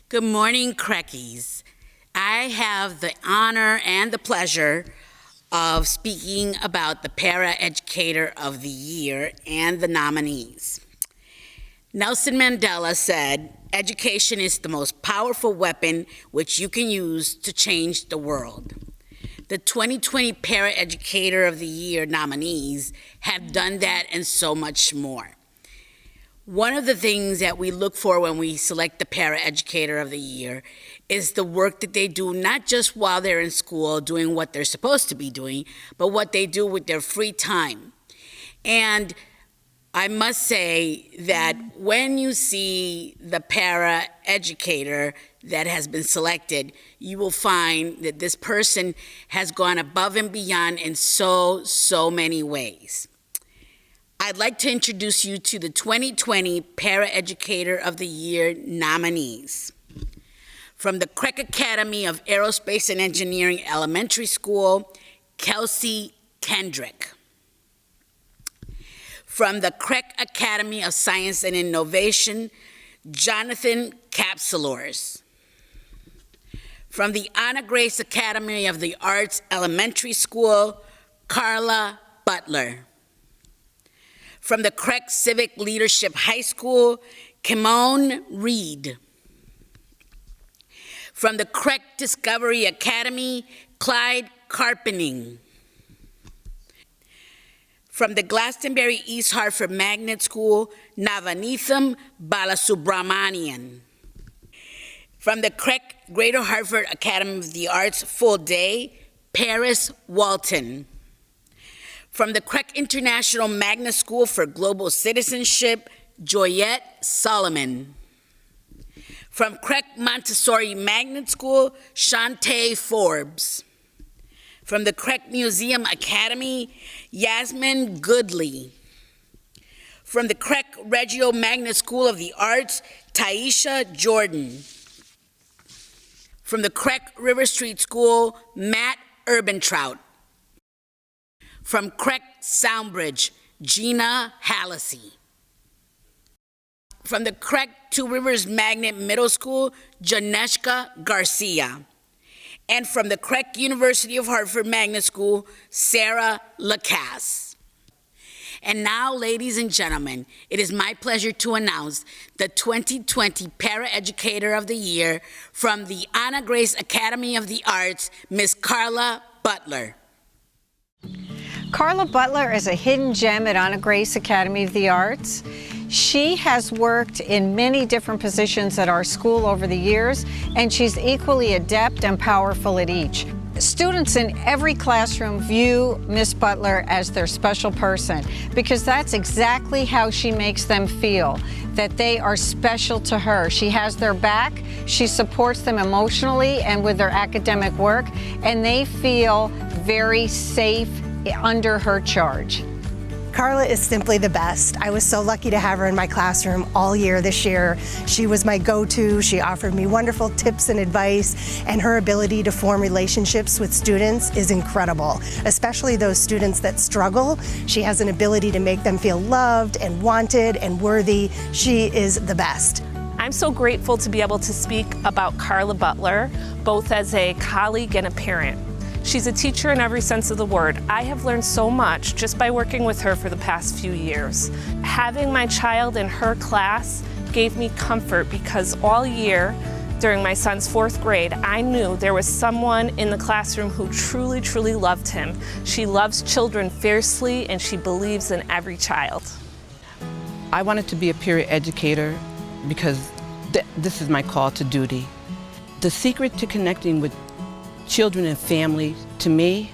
Good morning, CRECies. I have the honor and the pleasure of speaking about the Para-Educator of the Year and the nominees. Nelson Mandela said, "Education is the most powerful weapon which you can use to change the world." The 2020 Paraeducator of the Year nominees have done that and so much more. One of the things that we look for when we select the Paraeducator of the Year is the work that they do, not just while they're in school doing what they're supposed to be doing, but what they do with their free time. And I must say that when you see the paraeducator that has been selected, you will find that this person has gone above and beyond in so many ways. I'd like to introduce you to the 2020 Paraeducator of the Year nominees. From the Creek Academy of Aerospace and Engineering Elementary School, Kelsey Kendrick. From the Creek Academy of Science and Innovation, Jonathan Capsulors. From the Honor Grace Academy of the Arts Elementary School, Carla Butler. From the Creek Civic Leadership High School, Kimon Reed. From the Creek Discovery Academy, Clyde Carpening. From the Glastonbury East Hartford Magnet School, Navanitham Balasubramanian. From the Creek Greater Hartford Academy of the Arts Full Day, Paris Walton. From the Creek International Magnet School for Global Citizenship, Joyette Solomon. From Creek Montessori Magnet School, Shantae Forbes. From the Creek Museum Academy, Yasmin Goodley. From the Creek Reggio Magnet School of the Arts, Taisha Jordan. From the Creek River Street School, Matt Urbantrout. From Creek Soundbridge, Gina Hallisey. From the Creek Two Rivers Magnet Middle School, Janeshka Garcia. And from the Creek University of Hartford Magnet School, Sarah Lacasse. And now, ladies and gentlemen, it is my pleasure to announce the 2020 Paraeducator of the Year from the Anna Grace Academy of the Arts, Miss Carla Butler. Carla Butler is a hidden gem at Anna Grace Academy of the Arts. She has worked in many different positions at our school over the years, and she's equally adept and powerful at each. Students in every classroom view Miss Butler as their special person because that's exactly how she makes them feel, that they are special to her. She has their back, she supports them emotionally and with their academic work, and they feel very safe under her charge. Carla is simply the best. I was so lucky to have her in my classroom all year this year. She was my go-to. She offered me wonderful tips and advice, and her ability to form relationships with students is incredible, especially those students that struggle. She has an ability to make them feel loved and wanted and worthy. She is the best. I'm so grateful to be able to speak about Carla Butler, both as a colleague and a parent. She's a teacher in every sense of the word. I have learned so much just by working with her for the past few years. Having my child in her class gave me comfort because all year during my son's 4th grade, I knew there was someone in the classroom who truly, truly loved him. She loves children fiercely and she believes in every child. I wanted to be a peer educator because this is my call to duty. The secret to connecting with children and family, to me,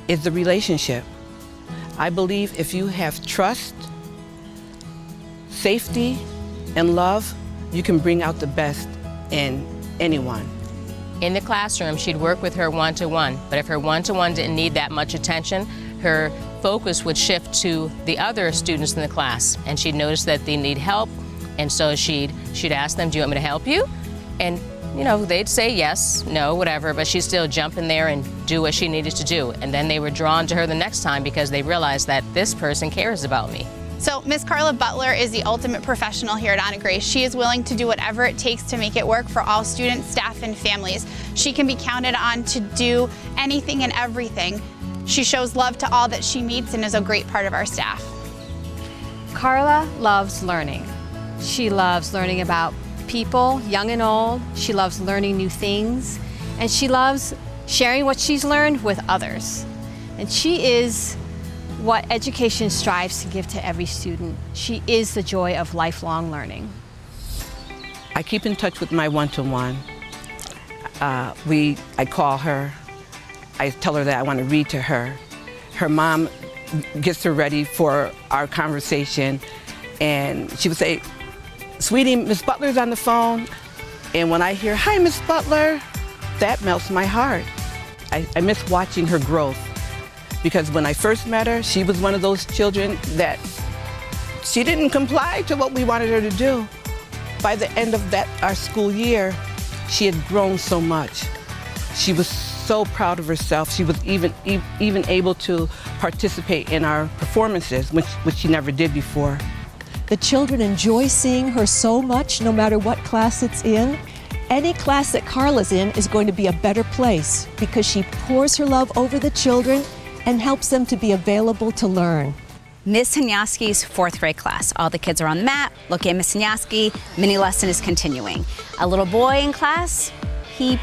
is the relationship. I believe if you have trust, safety, and love, you can bring out the best in anyone. In the classroom, she'd work with her one-to-one, but if her one-to-one didn't need that much attention, her focus would shift to the other students in the class, and she'd notice that they need help, and so she'd ask them, do you want me to help you? And you know, they'd say yes, no, whatever, but she'd still jump in there and do what she needed to do. And then they were drawn to her the next time because they realized that this person cares about me. So Miss Carla Butler is the ultimate professional here at Anna Grace. She is willing to do whatever it takes to make it work for all students, staff, and families. She can be counted on to do anything and everything. She shows love to all that she meets and is a great part of our staff. Carla loves learning. She loves learning about people, young and old. She loves learning new things, and she loves sharing what she's learned with others. And she is what education strives to give to every student. She is the joy of lifelong learning. I keep in touch with my one-to-one. I call her. I tell her that I want to read to her. Her mom gets her ready for our conversation, and she would say, "Sweetie, Miss Butler's on the phone." And when I hear, "Hi, Miss Butler," that melts my heart. I miss watching her growth, because when I first met her, she was one of those children that she didn't comply to what we wanted her to do. By the end of our school year, she had grown so much. She was so proud of herself. She was even able to participate in our performances, which she never did before. The children enjoy seeing her so much, no matter what class it's in. Any class that Carla's in is going to be a better place because she pours her love over the children and helps them to be available to learn. Miss Hanyaski's 4th grade class. All the kids are on the mat, looking at Miss Hanyaski. Mini lesson is continuing. A little boy in class, he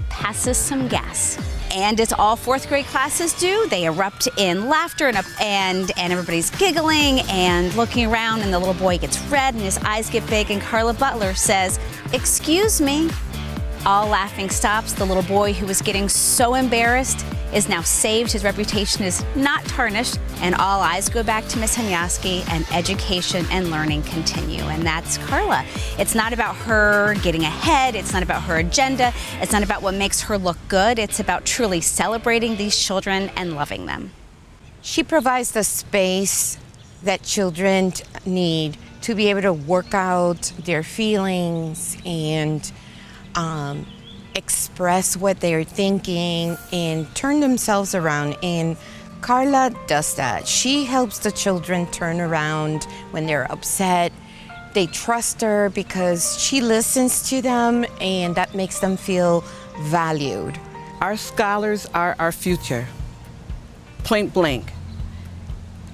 passes some gas. And as all 4th grade classes do, they erupt in laughter and everybody's giggling and looking around, and the little boy gets red and his eyes get big, and Carla Butler says, "Excuse me." All laughing stops. The little boy who was getting so embarrassed is now saved. His reputation is not tarnished, and all eyes go back to Miss Hanyaski, and education and learning continue. And that's Carla. It's not about her getting ahead. It's not about her agenda. It's not about what makes her look good. It's about truly celebrating these children and loving them. She provides the space that children need to be able to work out their feelings and express what they're thinking and turn themselves around. And Carla does that. She helps the children turn around when they're upset. They trust her because she listens to them, and that makes them feel valued. Our scholars are our future, point blank.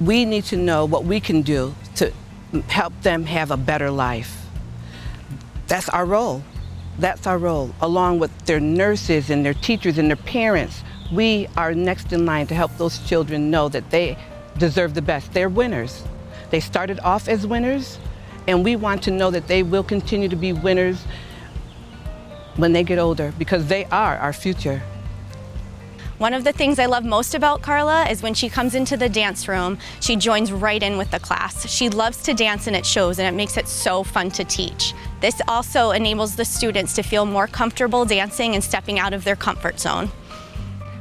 We need to know what we can do to help them have a better life. That's our role. That's our role, along with their nurses and their teachers and their parents. We are next in line to help those children know that they deserve the best. They're winners. They started off as winners, and we want to know that they will continue to be winners when they get older, because they are our future. One of the things I love most about Carla is when she comes into the dance room, she joins right in with the class. She loves to dance, and it shows, and it makes it so fun to teach. This also enables the students to feel more comfortable dancing and stepping out of their comfort zone.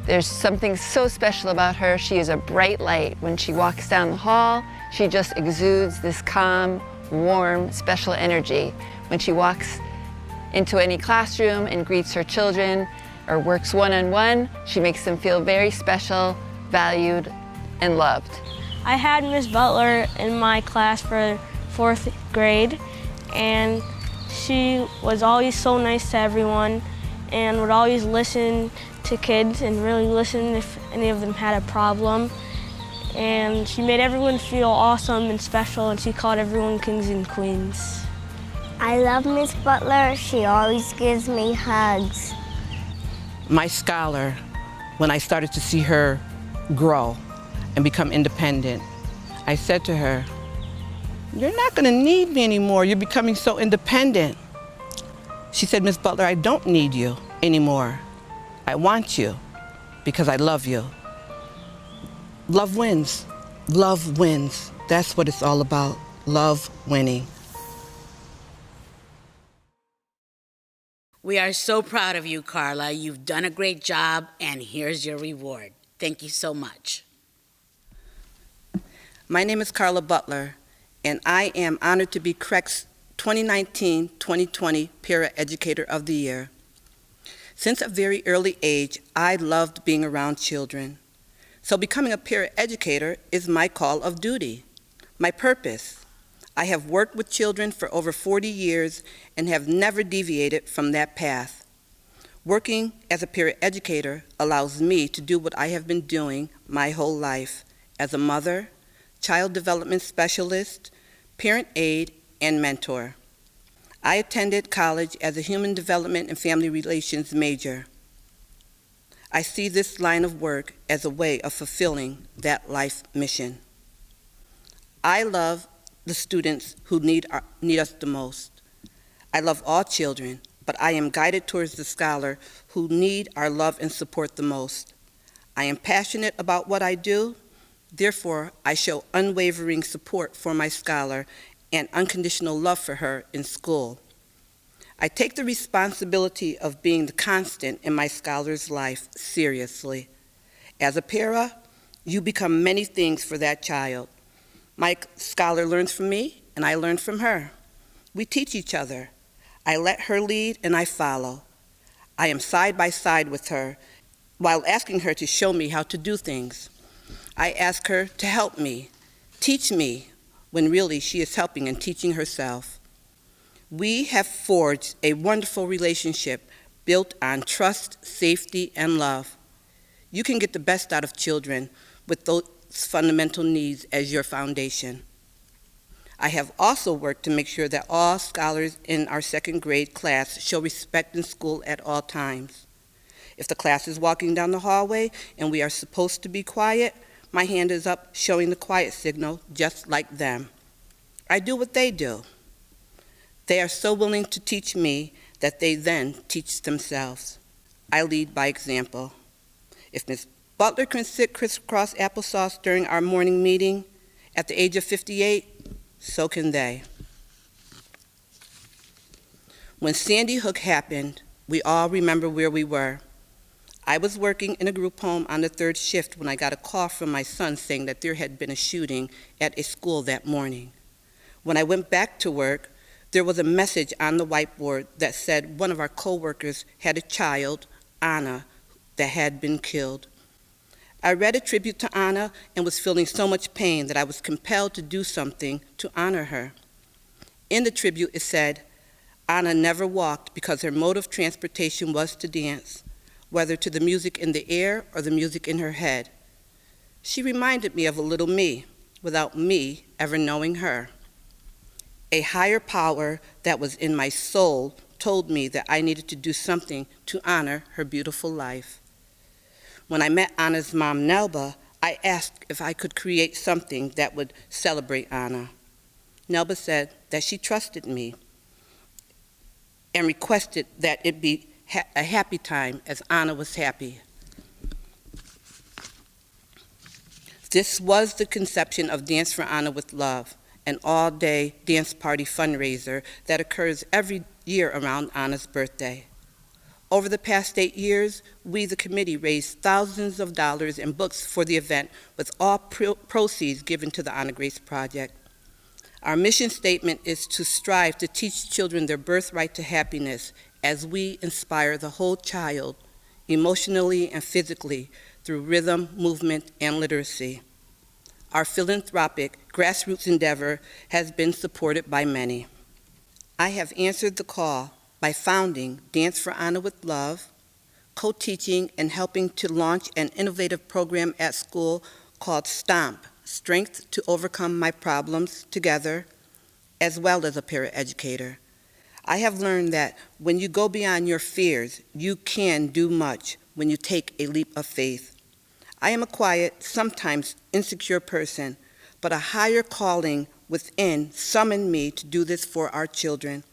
There's something so special about her. She is a bright light. When she walks down the hall, she just exudes this calm, warm, special energy. When she walks into any classroom and greets her children or works one-on-one, she makes them feel very special, valued, and loved. I had Miss Butler in my class for 4th grade, and she was always so nice to everyone and would always listen to kids and really listen if any of them had a problem. And she made everyone feel awesome and special, and she called everyone kings and queens. I love Miss Butler. She always gives me hugs. My scholar, when I started to see her grow and become independent, I said to her, "You're not going to need me anymore. You're becoming so independent." She said, "Miss Butler, I don't need you anymore. I want you because I love you." Love wins. Love wins. That's what it's all about. Love winning. We are so proud of you, Carla. You've done a great job, and here's your reward. Thank you so much. My name is Carla Butler, and I am honored to be CREC's 2019-2020 Para Educator of the Year. Since a very early age, I loved being around children. So becoming a para educator is my call of duty, my purpose. I have worked with children for over 40 years and have never deviated from that path. Working as a para educator allows me to do what I have been doing my whole life as a mother, child development specialist, parent aide, and mentor. I attended college as a human development and family relations major. I see this line of work as a way of fulfilling that life mission. I love the students who need us the most. I love all children, but I am guided towards the scholar who need our love and support the most. I am passionate about what I do, therefore I show unwavering support for my scholar and unconditional love for her in school. I take the responsibility of being the constant in my scholar's life seriously. As a para, you become many things for that child. My scholar learns from me, and I learn from her. We teach each other. I let her lead, and I follow. I am side by side with her while asking her to show me how to do things. I ask her to help me, teach me, when really she is helping and teaching herself. We have forged a wonderful relationship built on trust, safety, and love. You can get the best out of children with those fundamental needs as your foundation. I have also worked to make sure that all scholars in our second grade class show respect in school at all times. If the class is walking down the hallway and we are supposed to be quiet, my hand is up showing the quiet signal just like them. I do what they do. They are so willing to teach me that they then teach themselves. I lead by example. If Ms. Butler can sit crisscross applesauce during our morning meeting at the age of 58, so can they. When Sandy Hook happened, we all remember where we were. I was working in a group home on the third shift when I got a call from my son saying that there had been a shooting at a school that morning. When I went back to work, there was a message on the whiteboard that said one of our coworkers had a child, Anna, that had been killed. I read a tribute to Anna and was feeling so much pain that I was compelled to do something to honor her. In the tribute, it said, Anna never walked because her mode of transportation was to dance, whether to the music in the air or the music in her head. She reminded me of a little me, without me ever knowing her. A higher power that was in my soul told me that I needed to do something to honor her beautiful life. When I met Anna's mom, Nelba, I asked if I could create something that would celebrate Anna. Nelba said that she trusted me and requested that it be a happy time as Anna was happy. This was the conception of Dance for Anna with Love, an all-day dance party fundraiser that occurs every year around Anna's birthday. Over the past 8 years, we, the committee, raised thousands of dollars in books for the event, with all proceeds given to the Anna Grace Project. Our mission statement is to strive to teach children their birthright to happiness as we inspire the whole child, emotionally and physically, through rhythm, movement, and literacy. Our philanthropic grassroots endeavor has been supported by many. I have answered the call by founding Dance for Anna with Love, co-teaching and helping to launch an innovative program at school called STOMP, Strength to Overcome My Problems Together, as well as a paraeducator. I have learned that when you go beyond your fears, you can do much when you take a leap of faith. I am a quiet, sometimes insecure person, but a higher calling within summoned me to do this for our children.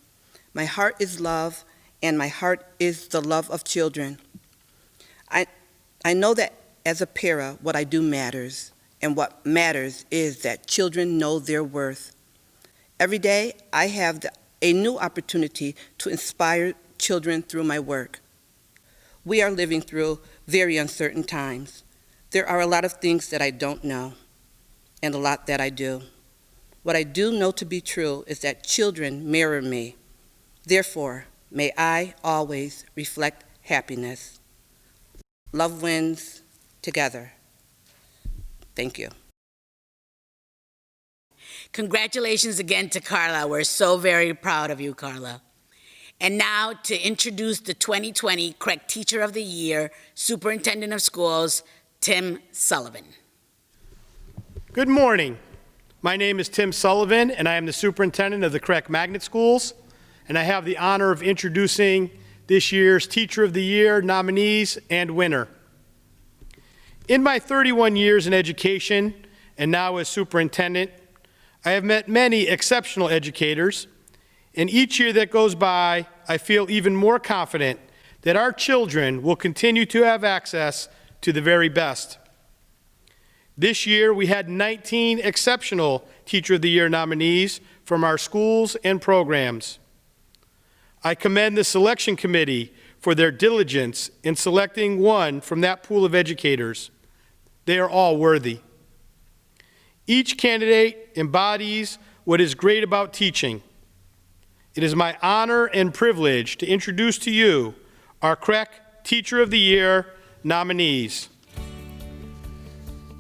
My heart is love, and my heart is the love of children. I know that as a para, what I do matters, and what matters is that children know their worth. Every day, I have a new opportunity to inspire children through my work. We are living through very uncertain times. There are a lot of things that I don't know, and a lot that I do. What I do know to be true is that children mirror me. Therefore, may I always reflect happiness. Love wins together. Thank you. Congratulations again to Carla. We're so very proud of you, Carla. And now to introduce the 2020 CREC Teacher of the Year, Superintendent of Schools, Tim Sullivan. Good morning. My name is Tim Sullivan, and I am the superintendent of the CREC Magnet Schools, and I have the honor of introducing this year's Teacher of the Year nominees and winner. In my 31 years in education and now as superintendent, I have met many exceptional educators, and each year that goes by, I feel even more confident that our children will continue to have access to the very best. This year, we had 19 exceptional Teacher of the Year nominees from our schools and programs. I commend the selection committee for their diligence in selecting one from that pool of educators. They are all worthy. Each candidate embodies what is great about teaching. It is my honor and privilege to introduce to you our CREC Teacher of the Year nominees.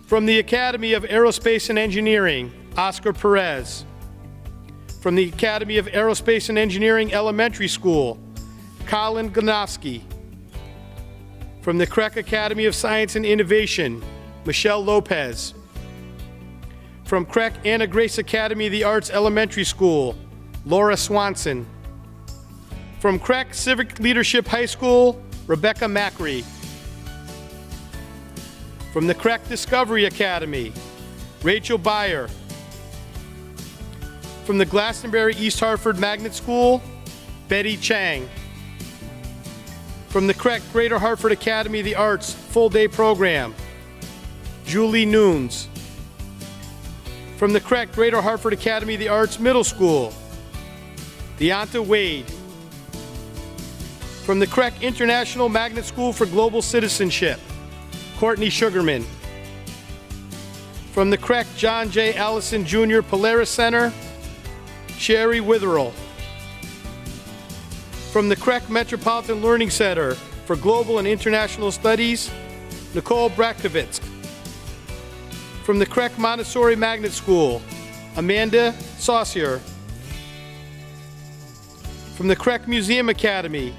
From the Academy of Aerospace and Engineering, Oscar Perez. From the Academy of Aerospace and Engineering Elementary School, Colin Glanowski. From the CREC Academy of Science and Innovation, Michelle Lopez. From CREC Anna Grace Academy of the Arts Elementary School, Laura Swanson. From CREC Civic Leadership High School, Rebecca Macri. From the CREC Discovery Academy, Rachel Byer. From the Glastonbury East Hartford Magnet School, Betty Chang. From the CREC Greater Hartford Academy of the Arts Full Day Program, Julie Nunes. From the CREC Greater Hartford Academy of the Arts Middle School, Deonta Wade. From the CREC International Magnet School for Global Citizenship, Courtney Sugarman. From the CREC John J. Allison Jr. Polaris Center, Sherry Witherell. From the CREC Metropolitan Learning Center for Global and International Studies, Nicole Bratkovitz. From the CREC Montessori Magnet School, Amanda Saucier. From the CREC Museum Academy,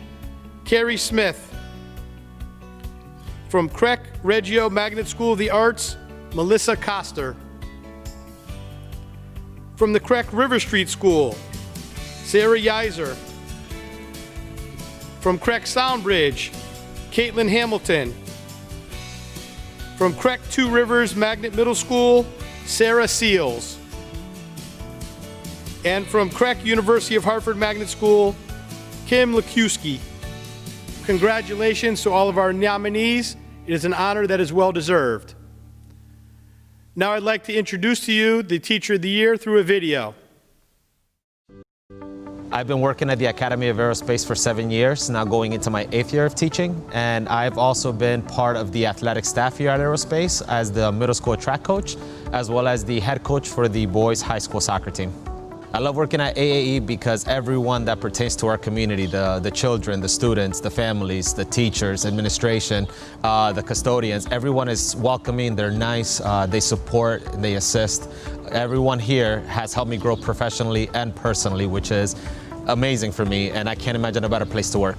Carrie Smith. From CREC Reggio Magnet School of the Arts, Melissa Coster. From the CREC River Street School, Sarah Yiser. From CREC Soundbridge, Caitlin Hamilton. From CREC Two Rivers Magnet Middle School, Sarah Seals. And from CREC University of Hartford Magnet School, Kim Lekuski. Congratulations to all of our nominees. It is an honor that is well deserved. Now I'd like to introduce to you the Teacher of the Year through a video. I've been working at the Academy of Aerospace for 7 years, now going into my 8th year of teaching, and I've also been part of the athletic staff here at Aerospace as the middle school track coach, as well as the head coach for the boys high school soccer team. I love working at AAE because everyone that pertains to our community, the children, the students, the families, the teachers, administration, the custodians, everyone is welcoming, they're nice, they support, they assist. Everyone here has helped me grow professionally and personally, which is amazing for me, and I can't imagine a better place to work.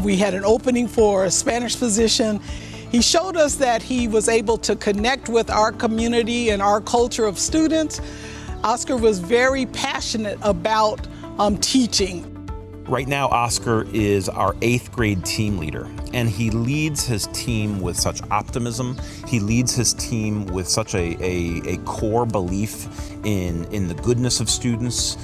We had an opening for a Spanish position. He showed us that he was able to connect with our community and our culture of students. Oscar was very passionate about teaching. Right now, Oscar is our 8th grade team leader, and he leads his team with such optimism. He leads his team with such a core belief in the goodness of students,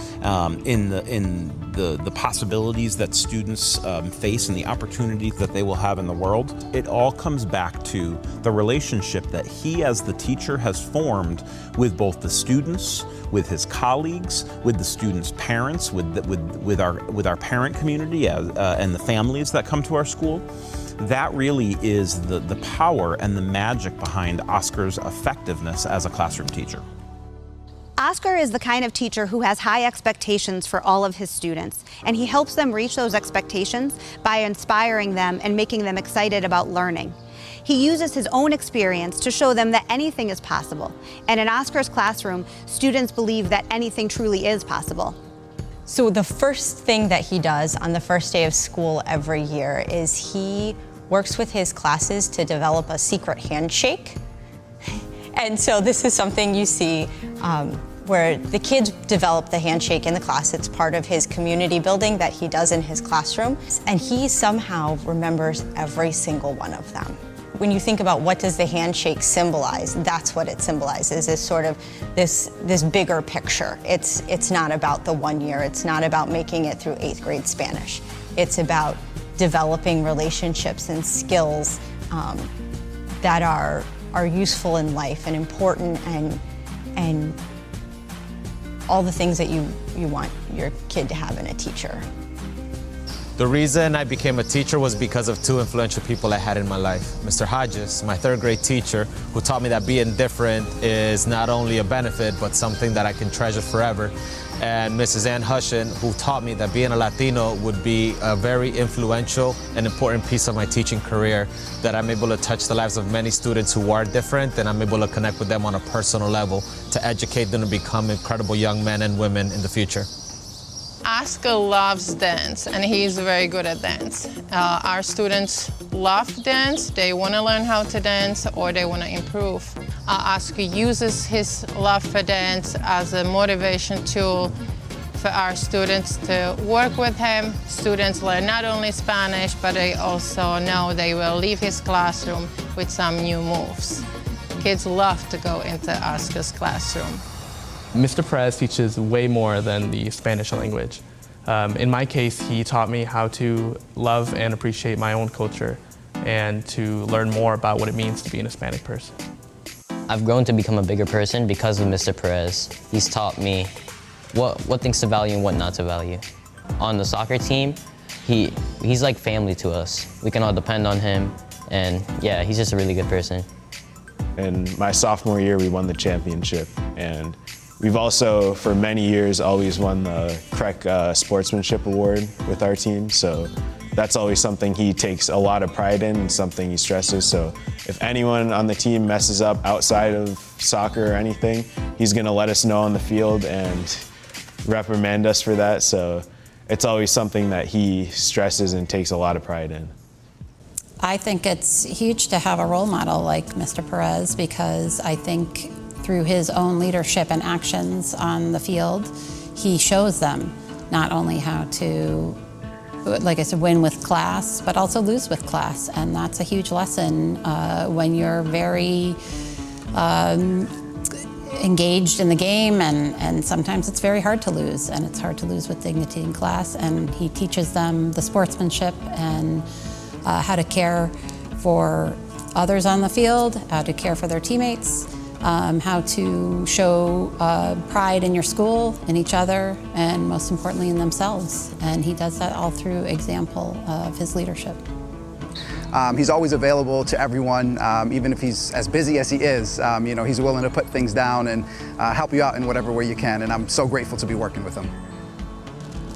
in the possibilities that students face and the opportunities that they will have in the world. It all comes back to the relationship that he as the teacher has formed with both the students, with his colleagues, with the students' parents, with our parent community and the families that come to our school. That really is the power and the magic behind Oscar's effectiveness as a classroom teacher. Oscar is the kind of teacher who has high expectations for all of his students, and he helps them reach those expectations by inspiring them and making them excited about learning. He uses his own experience to show them that anything is possible, and in Oscar's classroom, students believe that anything truly is possible. So the first thing that he does on the first day of school every year is he works with his classes to develop a secret handshake. And so this is something you see where the kids develop the handshake in the class. It's part of his community building that he does in his classroom. And he somehow remembers every single one of them. when you think about what does the handshake symbolize, that's what it symbolizes, is sort of this bigger picture. It's not about the 1 year. It's not about making it through 8th grade Spanish. It's about developing relationships and skills that are useful in life and important, and all the things that you want your kid to have in a teacher. The reason I became a teacher was because of 2 influential people I had in my life. Mr. Hodges, my 3rd grade teacher, who taught me that being different is not only a benefit, but something that I can treasure forever. And Mrs. Ann Hushin, who taught me that being a Latino would be a very influential and important piece of my teaching career, that I'm able to touch the lives of many students who are different, and I'm able to connect with them on a personal level to educate them to become incredible young men and women in the future. Oscar loves dance, and he's very good at dance. Our students love dance. They want to learn how to dance, or they want to improve. Oscar uses his love for dance as a motivation tool for our students to work with him. Students learn not only Spanish, but they also know they will leave his classroom with some new moves. Kids love to go into Oscar's classroom. Mr. Perez teaches way more than the Spanish language. In my case, he taught me how to love and appreciate my own culture and to learn more about what it means to be an Hispanic person. I've grown to become a bigger person because of Mr. Perez. He's taught me what things to value and what not to value. On the soccer team, he's like family to us. We can all depend on him, and yeah, he's just a really good person. In my sophomore year, we won the championship, and we've also, for many years, always won the CREC Sportsmanship Award with our team, so that's always something he takes a lot of pride in and something he stresses. So if anyone on the team messes up outside of soccer or anything, he's gonna let us know on the field and reprimand us for that. So it's always something that he stresses and takes a lot of pride in. I think it's huge to have a role model like Mr. Perez, because I think through his own leadership and actions on the field, he shows them not only how to, like I said, win with class, but also lose with class. And that's a huge lesson when you're very engaged in the game, and sometimes it's very hard to lose, and it's hard to lose with dignity in class. And he teaches them the sportsmanship and how to care for others on the field, how to care for their teammates, how to show pride in your school, in each other, and most importantly in themselves. And he does that all through example of his leadership. He's always available to everyone, even if he's as busy as he is. You know, he's willing to put things down and help you out in whatever way you can, and I'm so grateful to be working with him.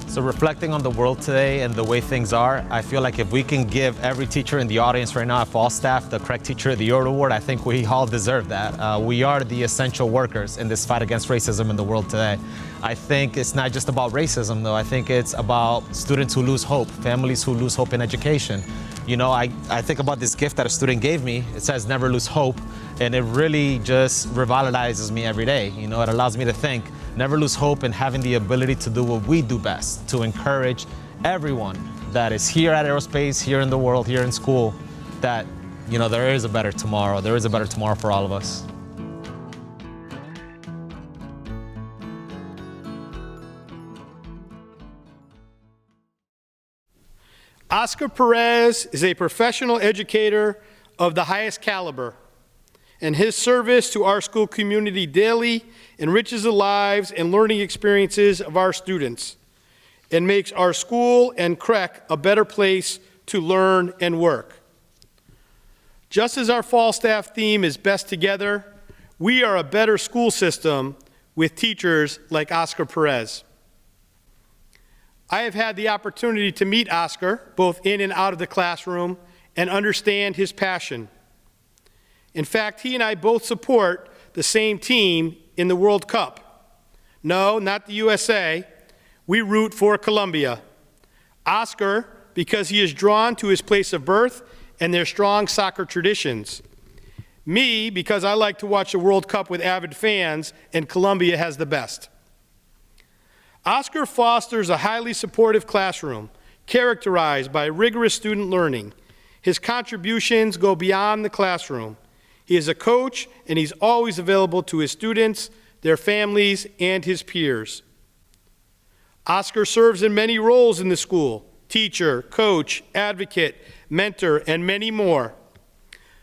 So reflecting on the world today and the way things are, I feel like if we can give every teacher in the audience right now at FallStaff the correct Teacher of the Year award, I think we all deserve that. We are the essential workers in this fight against racism in the world today. I think it's not just about racism though, I think it's about students who lose hope, families who lose hope in education. You know, I think about this gift that a student gave me. It says never lose hope, and it really just revitalizes me every day. You know, it allows me to think, never lose hope, and having the ability to do what we do best, to encourage everyone that is here at Aerospace, here in the world, here in school, that, you know, there is a better tomorrow. There is a better tomorrow for all of us. Oscar Perez is a professional educator of the highest caliber, and his service to our school community daily enriches the lives and learning experiences of our students and makes our school and CREC a better place to learn and work. Just as our FallStaff theme is best together, we are a better school system with teachers like Oscar Perez. I have had the opportunity to meet Oscar, both in and out of the classroom, and understand his passion. In fact, he and I both support the same team in the World Cup. No, not the USA. We root for Colombia. Oscar, because he is drawn to his place of birth and their strong soccer traditions. Me, because I like to watch the World Cup with avid fans, and Colombia has the best. Oscar fosters a highly supportive classroom characterized by rigorous student learning. His contributions go beyond the classroom. He is a coach, and he's always available to his students, their families, and his peers. Oscar serves in many roles in the school: teacher, coach, advocate, mentor, and many more.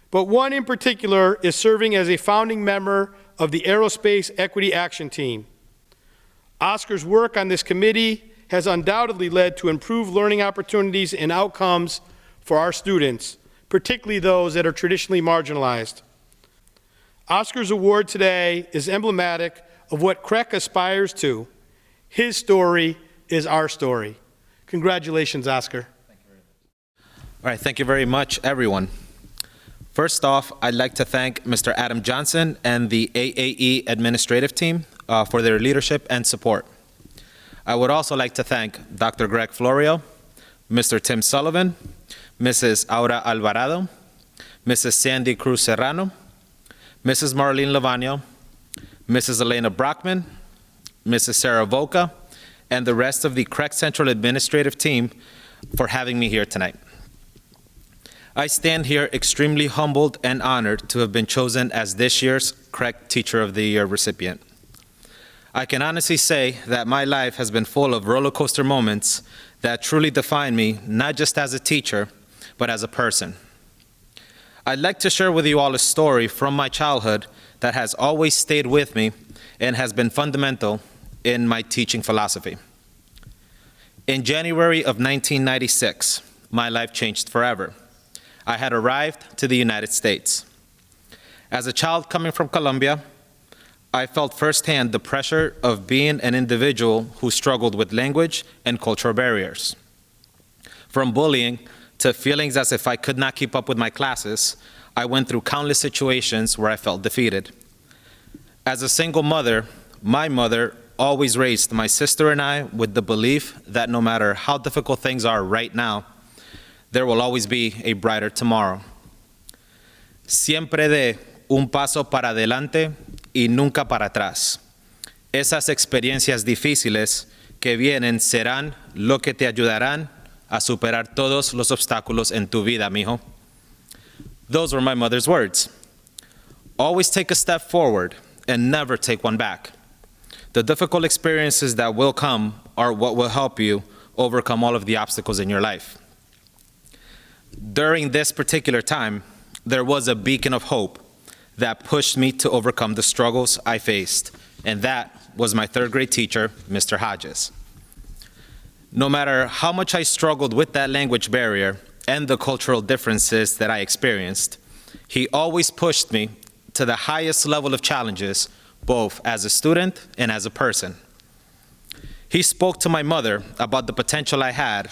But one in particular is serving as a founding member of the Aerospace Equity Action Team. Oscar's work on this committee has undoubtedly led to improved learning opportunities and outcomes for our students, particularly those that are traditionally marginalized. Oscar's award today is emblematic of what CREC aspires to. His story is our story. Congratulations, Oscar. All right, thank you very much, everyone. First off, I'd like to thank Mr. Adam Johnson and the AAE administrative team for their leadership and support. I would also like to thank Dr. Greg Florio, Mr. Tim Sullivan, Mrs. Aura Alvarado, Mrs. Sandy Cruz Serrano, Mrs. Marlene Lavagno, Mrs. Elena Brockman, Mrs. Sarah Voca, and the rest of the CREC Central administrative team for having me here tonight. I stand here extremely humbled and honored to have been chosen as this year's CREC Teacher of the Year recipient. I can honestly say that my life has been full of roller coaster moments that truly define me, not just as a teacher, but as a person. I'd like to share with you all a story from my childhood that has always stayed with me and has been fundamental in my teaching philosophy. In January of 1996, my life changed forever. I had arrived to the United States. As a child coming from Colombia, I felt firsthand the pressure of being an individual who struggled with language and cultural barriers. From bullying to feelings as if I could not keep up with my classes, I went through countless situations where I felt defeated. As a single mother, my mother always raised my sister and I with the belief that no matter how difficult things are right now, there will always be a brighter tomorrow. Siempre de un paso para adelante y nunca para atrás. Esas experiencias difíciles que vienen serán lo que te ayudarán a superar todos los obstáculos en tu vida, mijo. Those were my mother's words. Always take a step forward and never take one back. The difficult experiences that will come are what will help you overcome all of the obstacles in your life. During this particular time, there was a beacon of hope that pushed me to overcome the struggles I faced, and that was my third grade teacher, Mr. Hodges. No matter how much I struggled with that language barrier and the cultural differences that I experienced, he always pushed me to the highest level of challenges, both as a student and as a person. He spoke to my mother about the potential I had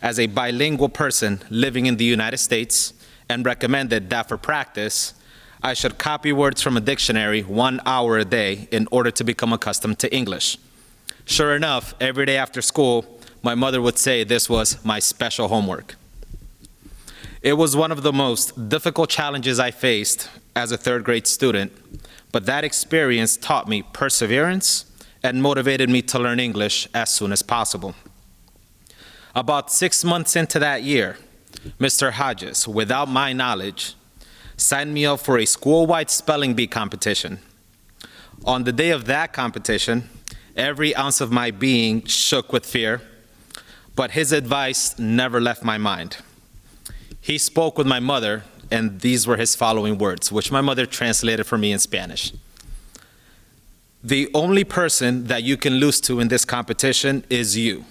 as a bilingual person living in the United States and recommended that for practice, I should copy words from a dictionary 1 hour a day in order to become accustomed to English. Sure enough, every day after school, my mother would say this was my special homework. It was one of the most difficult challenges I faced as a third grade student, but that experience taught me perseverance and motivated me to learn English as soon as possible. About 6 months into that year, Mr. Hodges, without my knowledge, signed me up for a school-wide spelling bee competition. On the day of that competition, every ounce of my being shook with fear, but his advice never left my mind. He spoke with my mother, and these were his following words, which my mother translated for me in Spanish. The only person that you can lose to in this competition is you.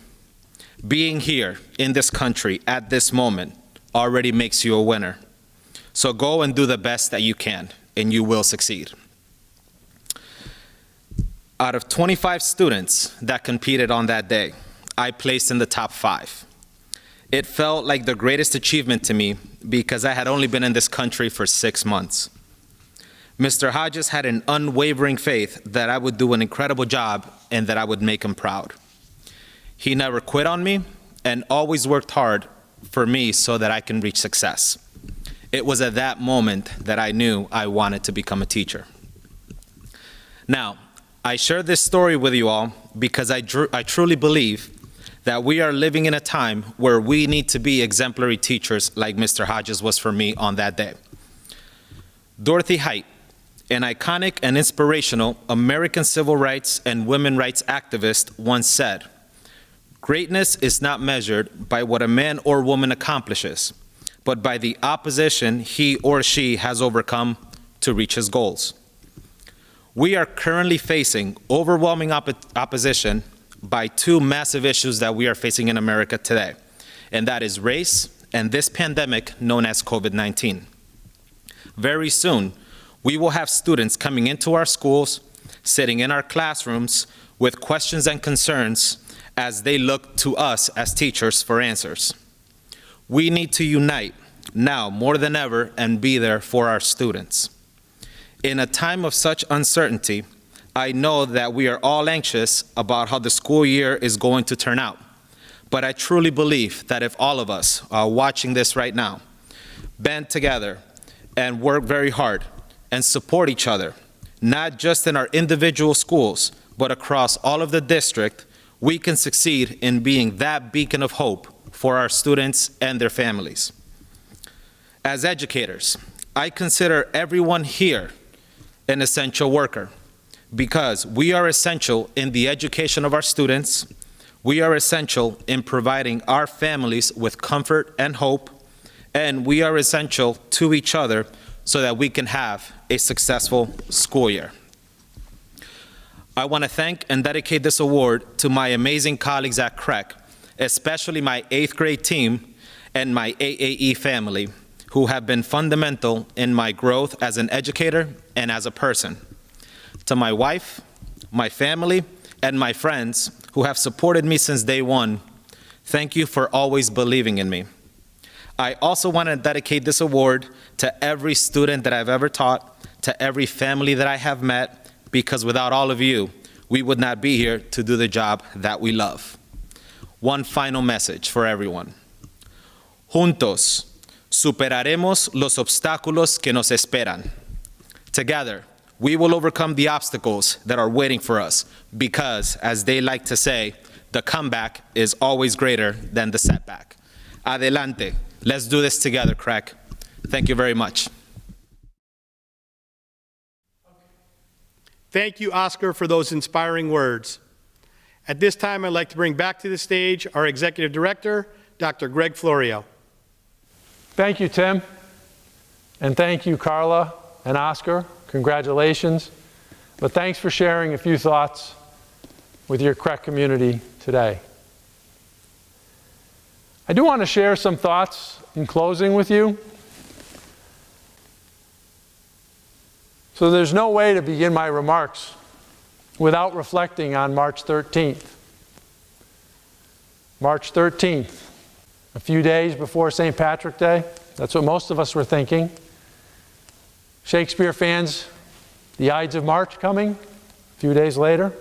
Being here in this country at this moment already makes you a winner. So go and do the best that you can, and you will succeed. Out of 25 students that competed on that day, I placed in the top 5. It felt like the greatest achievement to me because I had only been in this country for 6 months. Mr. Hodges had an unwavering faith that I would do an incredible job and that I would make him proud. He never quit on me and always worked hard for me so that I can reach success. It was at that moment that I knew I wanted to become a teacher. Now, I share this story with you all because I truly believe that we are living in a time where we need to be exemplary teachers like Mr. Hodges was for me on that day. Dorothy Height, an iconic and inspirational American civil rights and women's rights activist, once said, "Greatness is not measured by what a man or woman accomplishes, but by the opposition he or she has overcome to reach his goals." We are currently facing overwhelming opposition by two massive issues that we are facing in America today, and that is race and this pandemic known as COVID-19. Very soon, we will have students coming into our schools, sitting in our classrooms with questions and concerns as they look to us as teachers for answers. We need to unite now more than ever and be there for our students. In a time of such uncertainty, I know that we are all anxious about how the school year is going to turn out. But I truly believe that if all of us are watching this right now, band together and work very hard and support each other, not just in our individual schools, but across all of the district, we can succeed in being that beacon of hope for our students and their families. As educators, I consider everyone here an essential worker because we are essential in the education of our students, we are essential in providing our families with comfort and hope, and we are essential to each other so that we can have a successful school year. I want to thank and dedicate this award to my amazing colleagues at CREC, especially my 8th grade team and my AAE family, who have been fundamental in my growth as an educator and as a person. To my wife, my family, and my friends who have supported me since day one, thank you for always believing in me. I also want to dedicate this award to every student that I've ever taught, to every family that I have met, because without all of you, we would not be here to do the job that we love. One final message for everyone. Juntos, superaremos los obstáculos que nos esperan. Together, we will overcome the obstacles that are waiting for us because, as they like to say, the comeback is always greater than the setback. Adelante. Let's do this together, CREC. Thank you very much. Thank you, Oscar, for those inspiring words. At this time, I'd like to bring back to the stage our Executive Director, Dr. Greg Florio. Thank you, Tim. And thank you, Carla and Oscar. Congratulations. But thanks for sharing a few thoughts with your CREC community today. I do want to share some thoughts in closing with you. So there's no way to begin my remarks without reflecting on March 13th. March 13th, a few days before St. Patrick's Day. That's what most of us were thinking. Shakespeare fans, the Ides of March coming a few days later.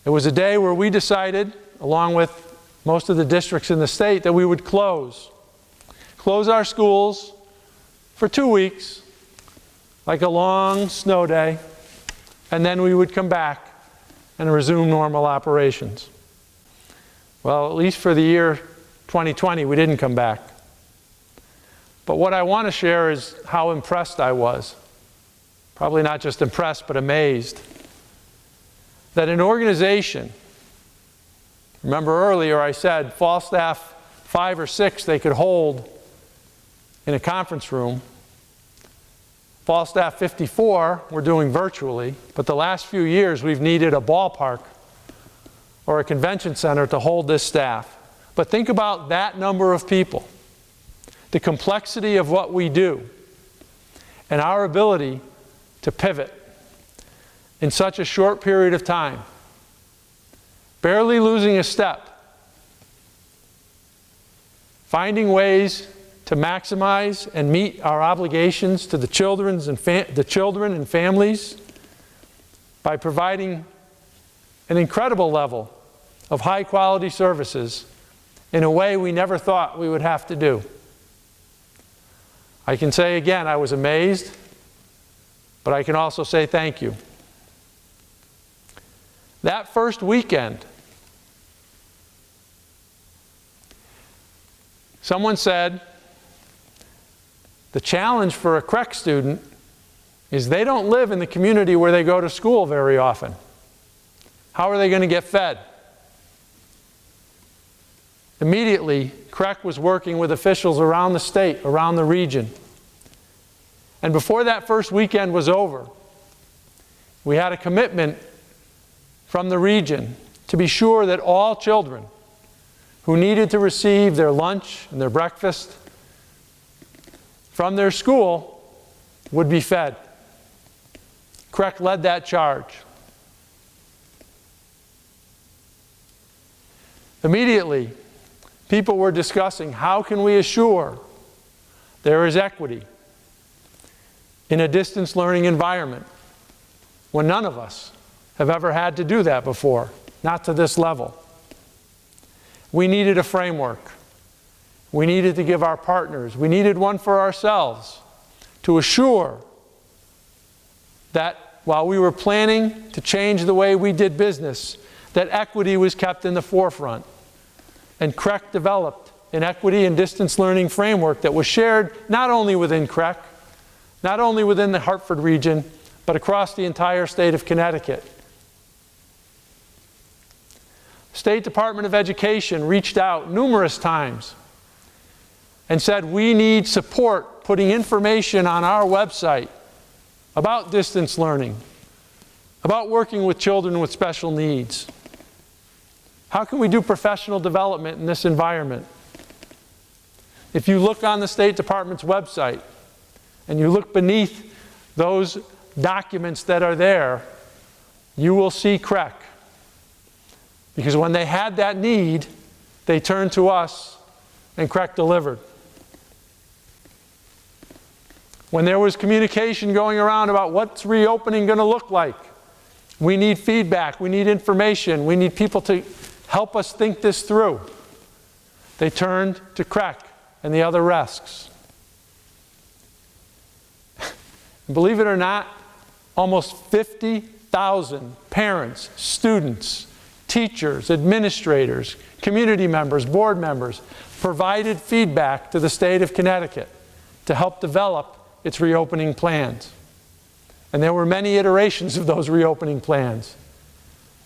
It was a day where we decided, along with most of the districts in the state, that we would close our schools for 2 weeks, like a long snow day, and then we would come back and resume normal operations. Well, at least for the year 2020, we didn't come back. But what I want to share is how impressed I was. Probably not just impressed, but amazed. That an organization, remember earlier I said FallStaff 5 or 6 they could hold in a conference room. FallStaff 54 we're doing virtually, but the last few years we've needed a ballpark or a convention center to hold this staff. But think about that number of people, the complexity of what we do, and our ability to pivot in such a short period of time, barely losing a step, finding ways to maximize and meet our obligations to the children and families by providing an incredible level of high-quality services in a way we never thought we would have to do. I can say again, I was amazed, but I can also say thank you. That first weekend Someone said, the challenge for a CREC student is they don't live in the community where they go to school very often. How are they going to get fed? Immediately, CREC was working with officials around the state, around the region. And before that first weekend was over, we had a commitment from the region to be sure that all children who needed to receive their lunch and their breakfast from their school would be fed. CREC led that charge. Immediately, people were discussing how can we assure there is equity in a distance learning environment when none of us have ever had to do that before, not to this level. We needed a framework. We needed to give our partners, we needed one for ourselves to assure that while we were planning to change the way we did business, that equity was kept in the forefront. And CREC developed an equity and distance learning framework that was shared not only within CREC, not only within the Hartford region, but across the entire state of Connecticut. State Department of Education reached out numerous times and said, we need support putting information on our website about distance learning, about working with children with special needs. How can we do professional development in this environment? If you look on the State Department's website and you look beneath those documents that are there, you will see CREC. Because when they had that need, they turned to us and CREC delivered. When there was communication going around about what's reopening going to look like, we need feedback, we need information, we need people to help us think this through. They turned to CREC and the other RESCs. Believe it or not, almost 50,000 parents, students, teachers, administrators, community members, board members provided feedback to the state of Connecticut to help develop its reopening plans. And there were many iterations of those reopening plans.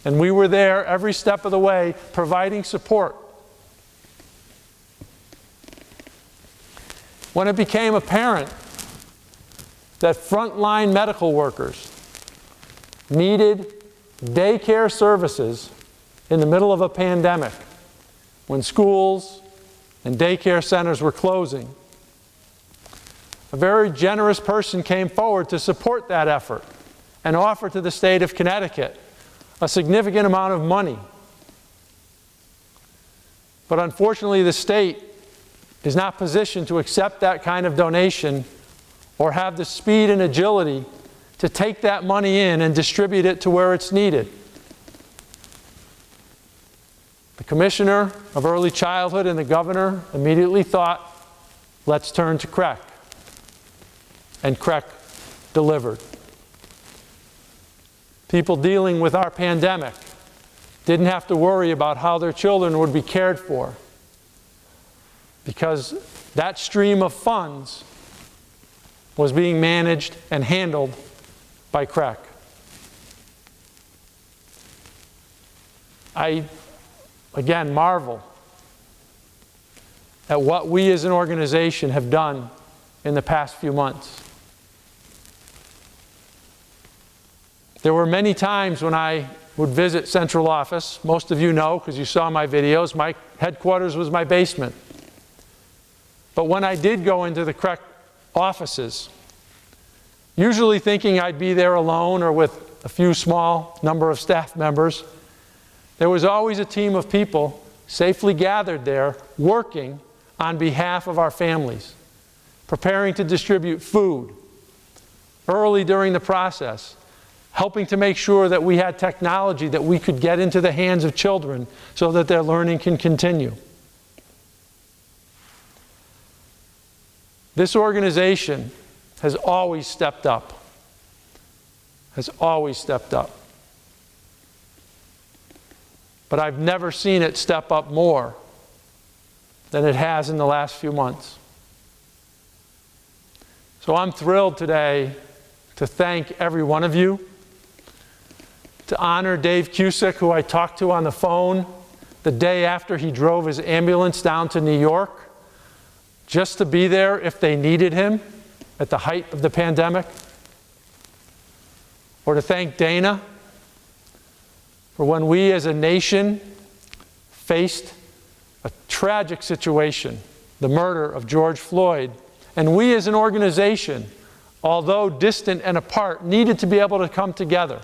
And we were there every step of the way providing support. When it became apparent that frontline medical workers needed daycare services in the middle of a pandemic, when schools and daycare centers were closing, a very generous person came forward to support that effort and offer to the state of Connecticut a significant amount of money. But unfortunately, the state is not positioned to accept that kind of donation or have the speed and agility to take that money in and distribute it to where it's needed. The Commissioner of Early Childhood and the Governor immediately thought, let's turn to CREC. And CREC delivered. People dealing with our pandemic didn't have to worry about how their children would be cared for, because that stream of funds was being managed and handled by CREC. I, again, marvel at what we as an organization have done in the past few months. There were many times when I would visit central office. Most of you know, because you saw my videos, my headquarters was my basement. But when I did go into the CREC offices, usually thinking I'd be there alone or with a few small number of staff members, there was always a team of people safely gathered there working on behalf of our families, preparing to distribute food early during the process, helping to make sure that we had technology that we could get into the hands of children so that their learning can continue. This organization has always stepped up, has always stepped up. But I've never seen it step up more than it has in the last few months. So I'm thrilled today to thank every one of you, to honor Dave Cusick, who I talked to on the phone the day after he drove his ambulance down to New York, just to be there if they needed him at the height of the pandemic. Or to thank Dana for when we as a nation faced a tragic situation, the murder of George Floyd, and we as an organization, although distant and apart, needed to be able to come together.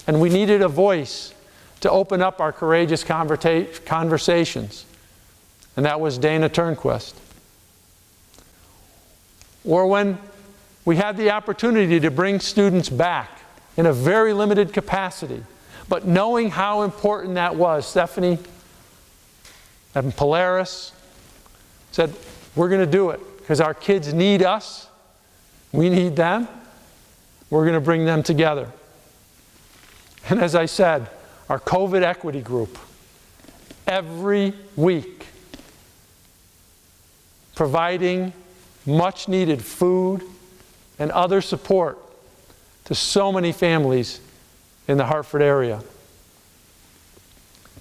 And we needed a voice to open up our courageous conversations. And that was Dana Turnquist. Or when we had the opportunity to bring students back in a very limited capacity, but knowing how important that was, Stephanie and Polaris said, we're going to do it because our kids need us. We need them. We're going to bring them together. And as I said, our COVID equity group, every week, providing much needed food and other support to so many families in the Hartford area.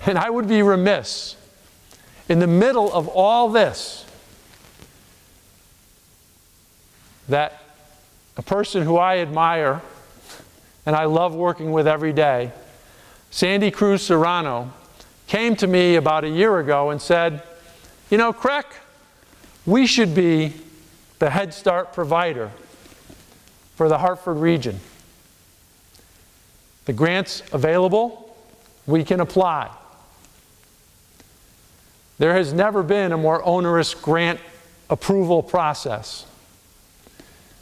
And I would be remiss, in the middle of all this, that a person who I admire and I love working with every day, Sandy Cruz Serrano, came to me about a year ago and said, you know, Craig, we should be the Head Start provider for the Hartford region. The grant's available, we can apply. There has never been a more onerous grant approval process.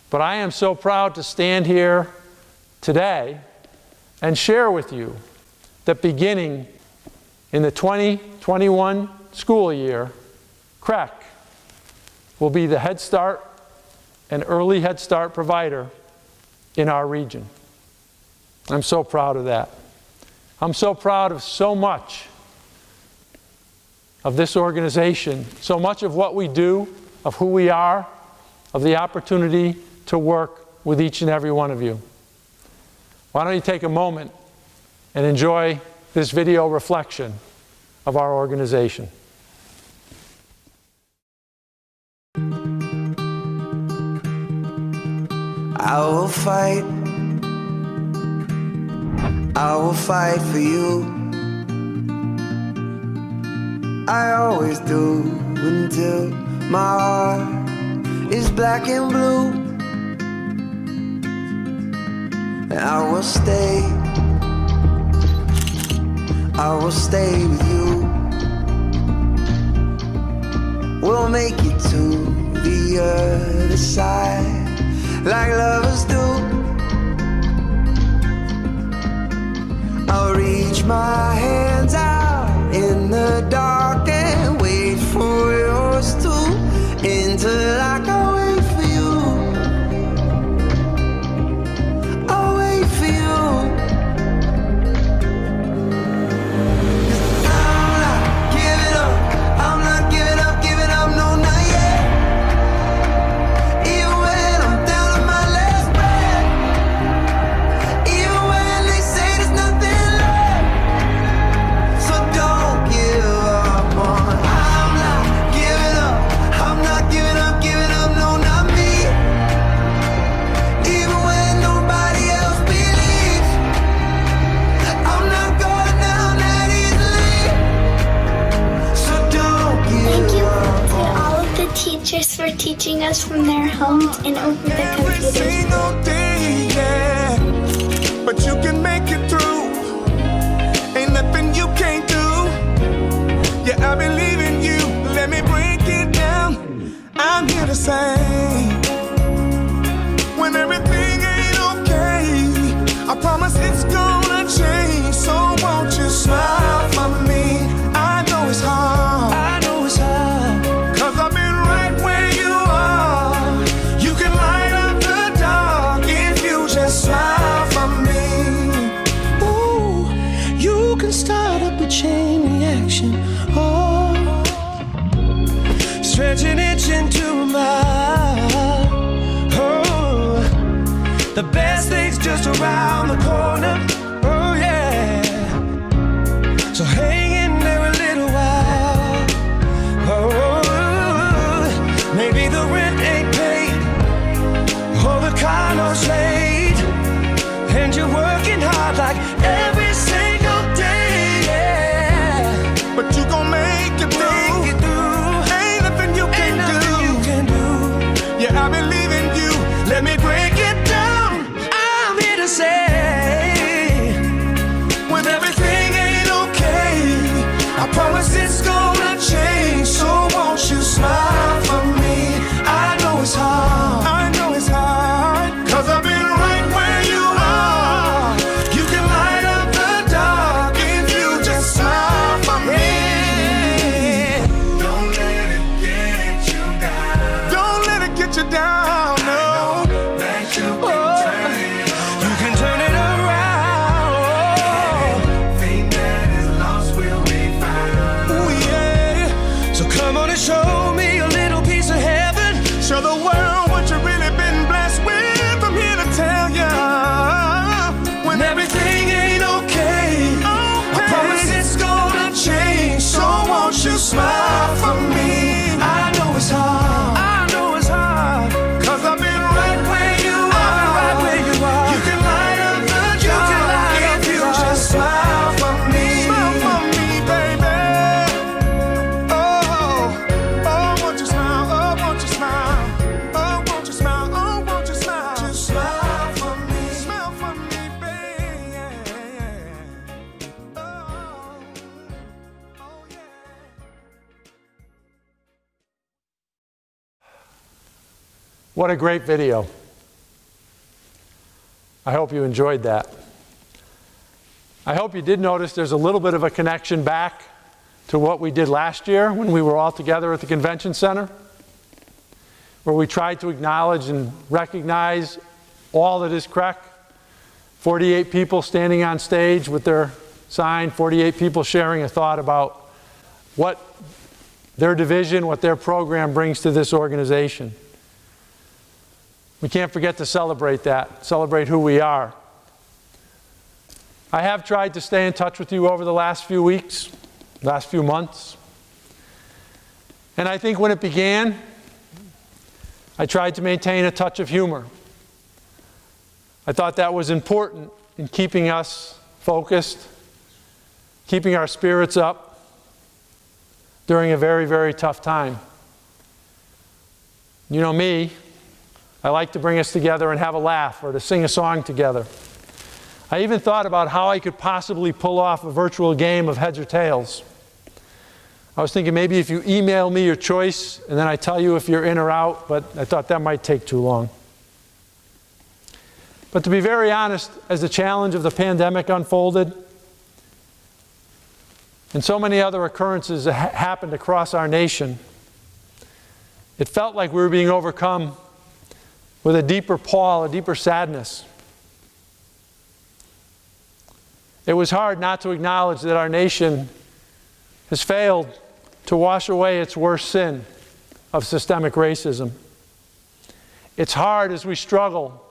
But I am so proud to stand here today and share with you that beginning in the 2021 school year, CREC will be the Head Start and early Head Start provider in our region. I'm so proud of that. I'm so proud of so much of this organization, so much of what we do, of who we are, of the opportunity to work with each and every one of you. Why don't you take a moment and enjoy this video reflection of our organization. I will fight for you. I always do until my heart is black and blue. And I will stay with you. We'll make it to the other side like lovers do. I'll reach my hands out in the dark and wait for yours to until I can wait for you. I'll wait for you. 'Cause I'm not giving up. I'm not giving up, no, not yet. Even when I'm down to my last breath. Even when they say there's nothing left. So don't give up on. I'm not giving up. I'm not giving up, no, not me. Even when nobody else believes. I'm not going down that easily. So don't give Thank you up to on. all of the teachers for teaching us from their homes and over the Every computers. single day, yeah. But you can make it through. Ain't nothing you can't do. Yeah, I believe in you. Let me break it down. I'm here to say, when everything ain't okay, I promise it's gonna change. So won't you smile for me? I know it's hard. I know it's hard. 'Cause I've been right where you are. You can light up the dark if you just smile for me. Ooh, you can start up a chain reaction. Oh, stretch an inch into a mile. Oh, the best thing's just around the corner. Oh yeah. So hang in there a little while. Oh, maybe the rent ain't paid, or the car note's late, and you're working hard like every single day, yeah. But you gon' make it through. Ain't nothing you can do. Yeah, I believe in you. Let me break it down. I'm here to say, when everything ain't okay, I promise it's gonna change. So won't you smile for me? I know it's hard. I know it's hard. 'Cause I've been right where you are. You can light up the dark if you just smile for me. Don't let it get you down. Don't let it get you down, no. That you can turn it around. Anything that is lost will be found. Ooh, yeah. So come on and show me a little piece of heaven. Show the world what you really been blessed with. I'm here to tell ya, when everything ain't okay, I promise it's gonna change. So won't you smile for me? I know it's hard. I know it's hard. 'Cause I've been right where you are. You can light up the dark if you just smile for me. Smile for me, baby. Oh, won't you smile? Oh, won't you smile? Oh, won't you smile? Oh, won't you smile? Just smile for me. Smile for me, baby. What a great video. I hope you enjoyed that. I hope you did notice there's a little bit of a connection back to what we did last year when we were all together at the convention center, where we tried to acknowledge and recognize all that is CREC. 48 people standing on stage with their sign, 48 people sharing a thought about what their division, what their program brings to this organization. We can't forget to celebrate that, celebrate who we are. I have tried to stay in touch with you over the last few weeks, last few months. And I think when it began, I tried to maintain a touch of humor. I thought that was important in keeping us focused, keeping our spirits up during a very, very tough time. You know me, I like to bring us together and have a laugh or to sing a song together. I even thought about how I could possibly pull off a virtual game of heads or tails. I was thinking maybe if you email me your choice and then I tell you if you're in or out, but I thought that might take too long. But to be very honest, as the challenge of the pandemic unfolded and so many other occurrences that happened across our nation, it felt like we were being overcome with a deeper pall, a deeper sadness. It was hard not to acknowledge that our nation has failed to wash away its worst sin of systemic racism. It's hard as we struggle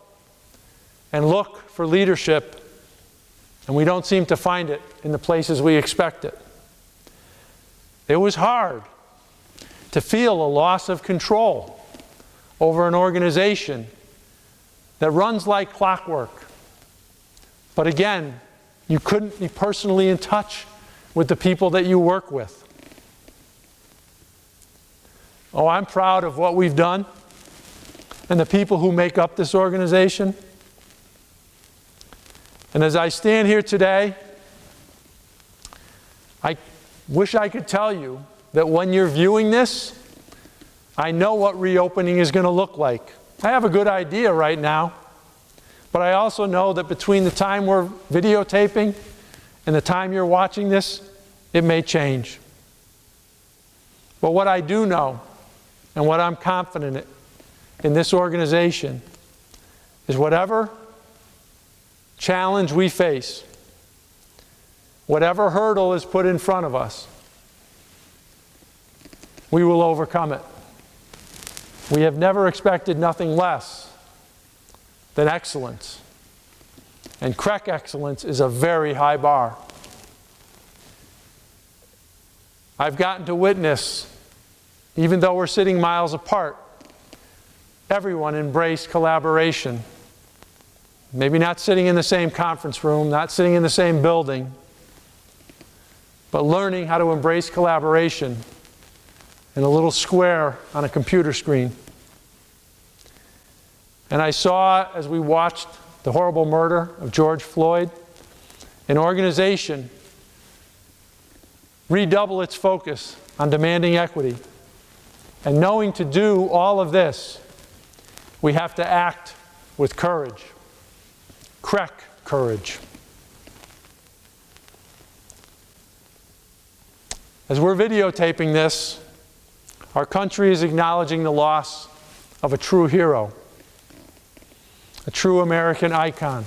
and look for leadership, and we don't seem to find it in the places we expect it. It was hard to feel a loss of control over an organization that runs like clockwork. But again, you couldn't be personally in touch with the people that you work with. Oh, I'm proud of what we've done and the people who make up this organization. And as I stand here today, I wish I could tell you that when you're viewing this, I know what reopening is going to look like. I have a good idea right now, but I also know that between the time we're videotaping and the time you're watching this, it may change. But what I do know, and what I'm confident in this organization, is whatever challenge we face, whatever hurdle is put in front of us, we will overcome it. We have never expected nothing less than excellence. And CREC excellence is a very high bar. I've gotten to witness, even though we're sitting miles apart, everyone embrace collaboration. Maybe not sitting in the same conference room, not sitting in the same building, but learning how to embrace collaboration in a little square on a computer screen. And I saw, as we watched the horrible murder of George Floyd, an organization redouble its focus on demanding equity. And knowing to do all of this, we have to act with courage. CREC courage. As we're videotaping this, our country is acknowledging the loss of a true hero, a true American icon,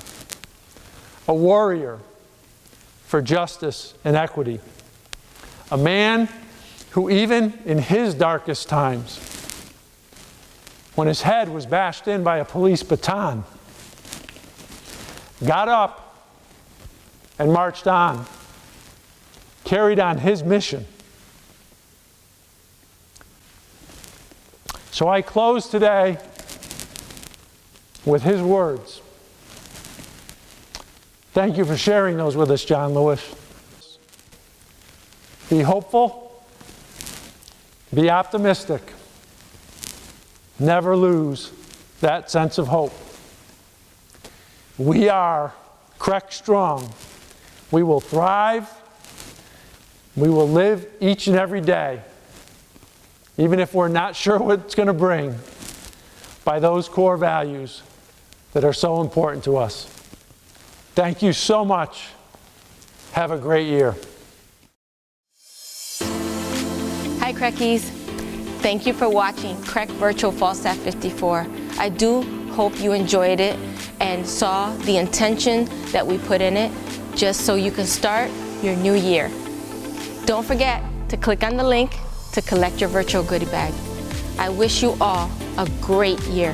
a warrior for justice and equity, a man who even in his darkest times, when his head was bashed in by a police baton, got up and marched on, carried on his mission. So I close today with his words. Thank you for sharing those with us, John Lewis. Be hopeful, be optimistic, never lose that sense of hope. We are CREC strong. We will thrive. We will live each and every day, even if we're not sure what it's going to bring, by those core values that are so important to us. Thank you so much. Have a great year. Hi CRECies. Thank you for watching CREC Virtual FallStaff 54. I do hope you enjoyed it and saw the intention that we put in it just so you can start your new year. Don't forget to click on the link to collect your virtual goodie bag. I wish you all a great year.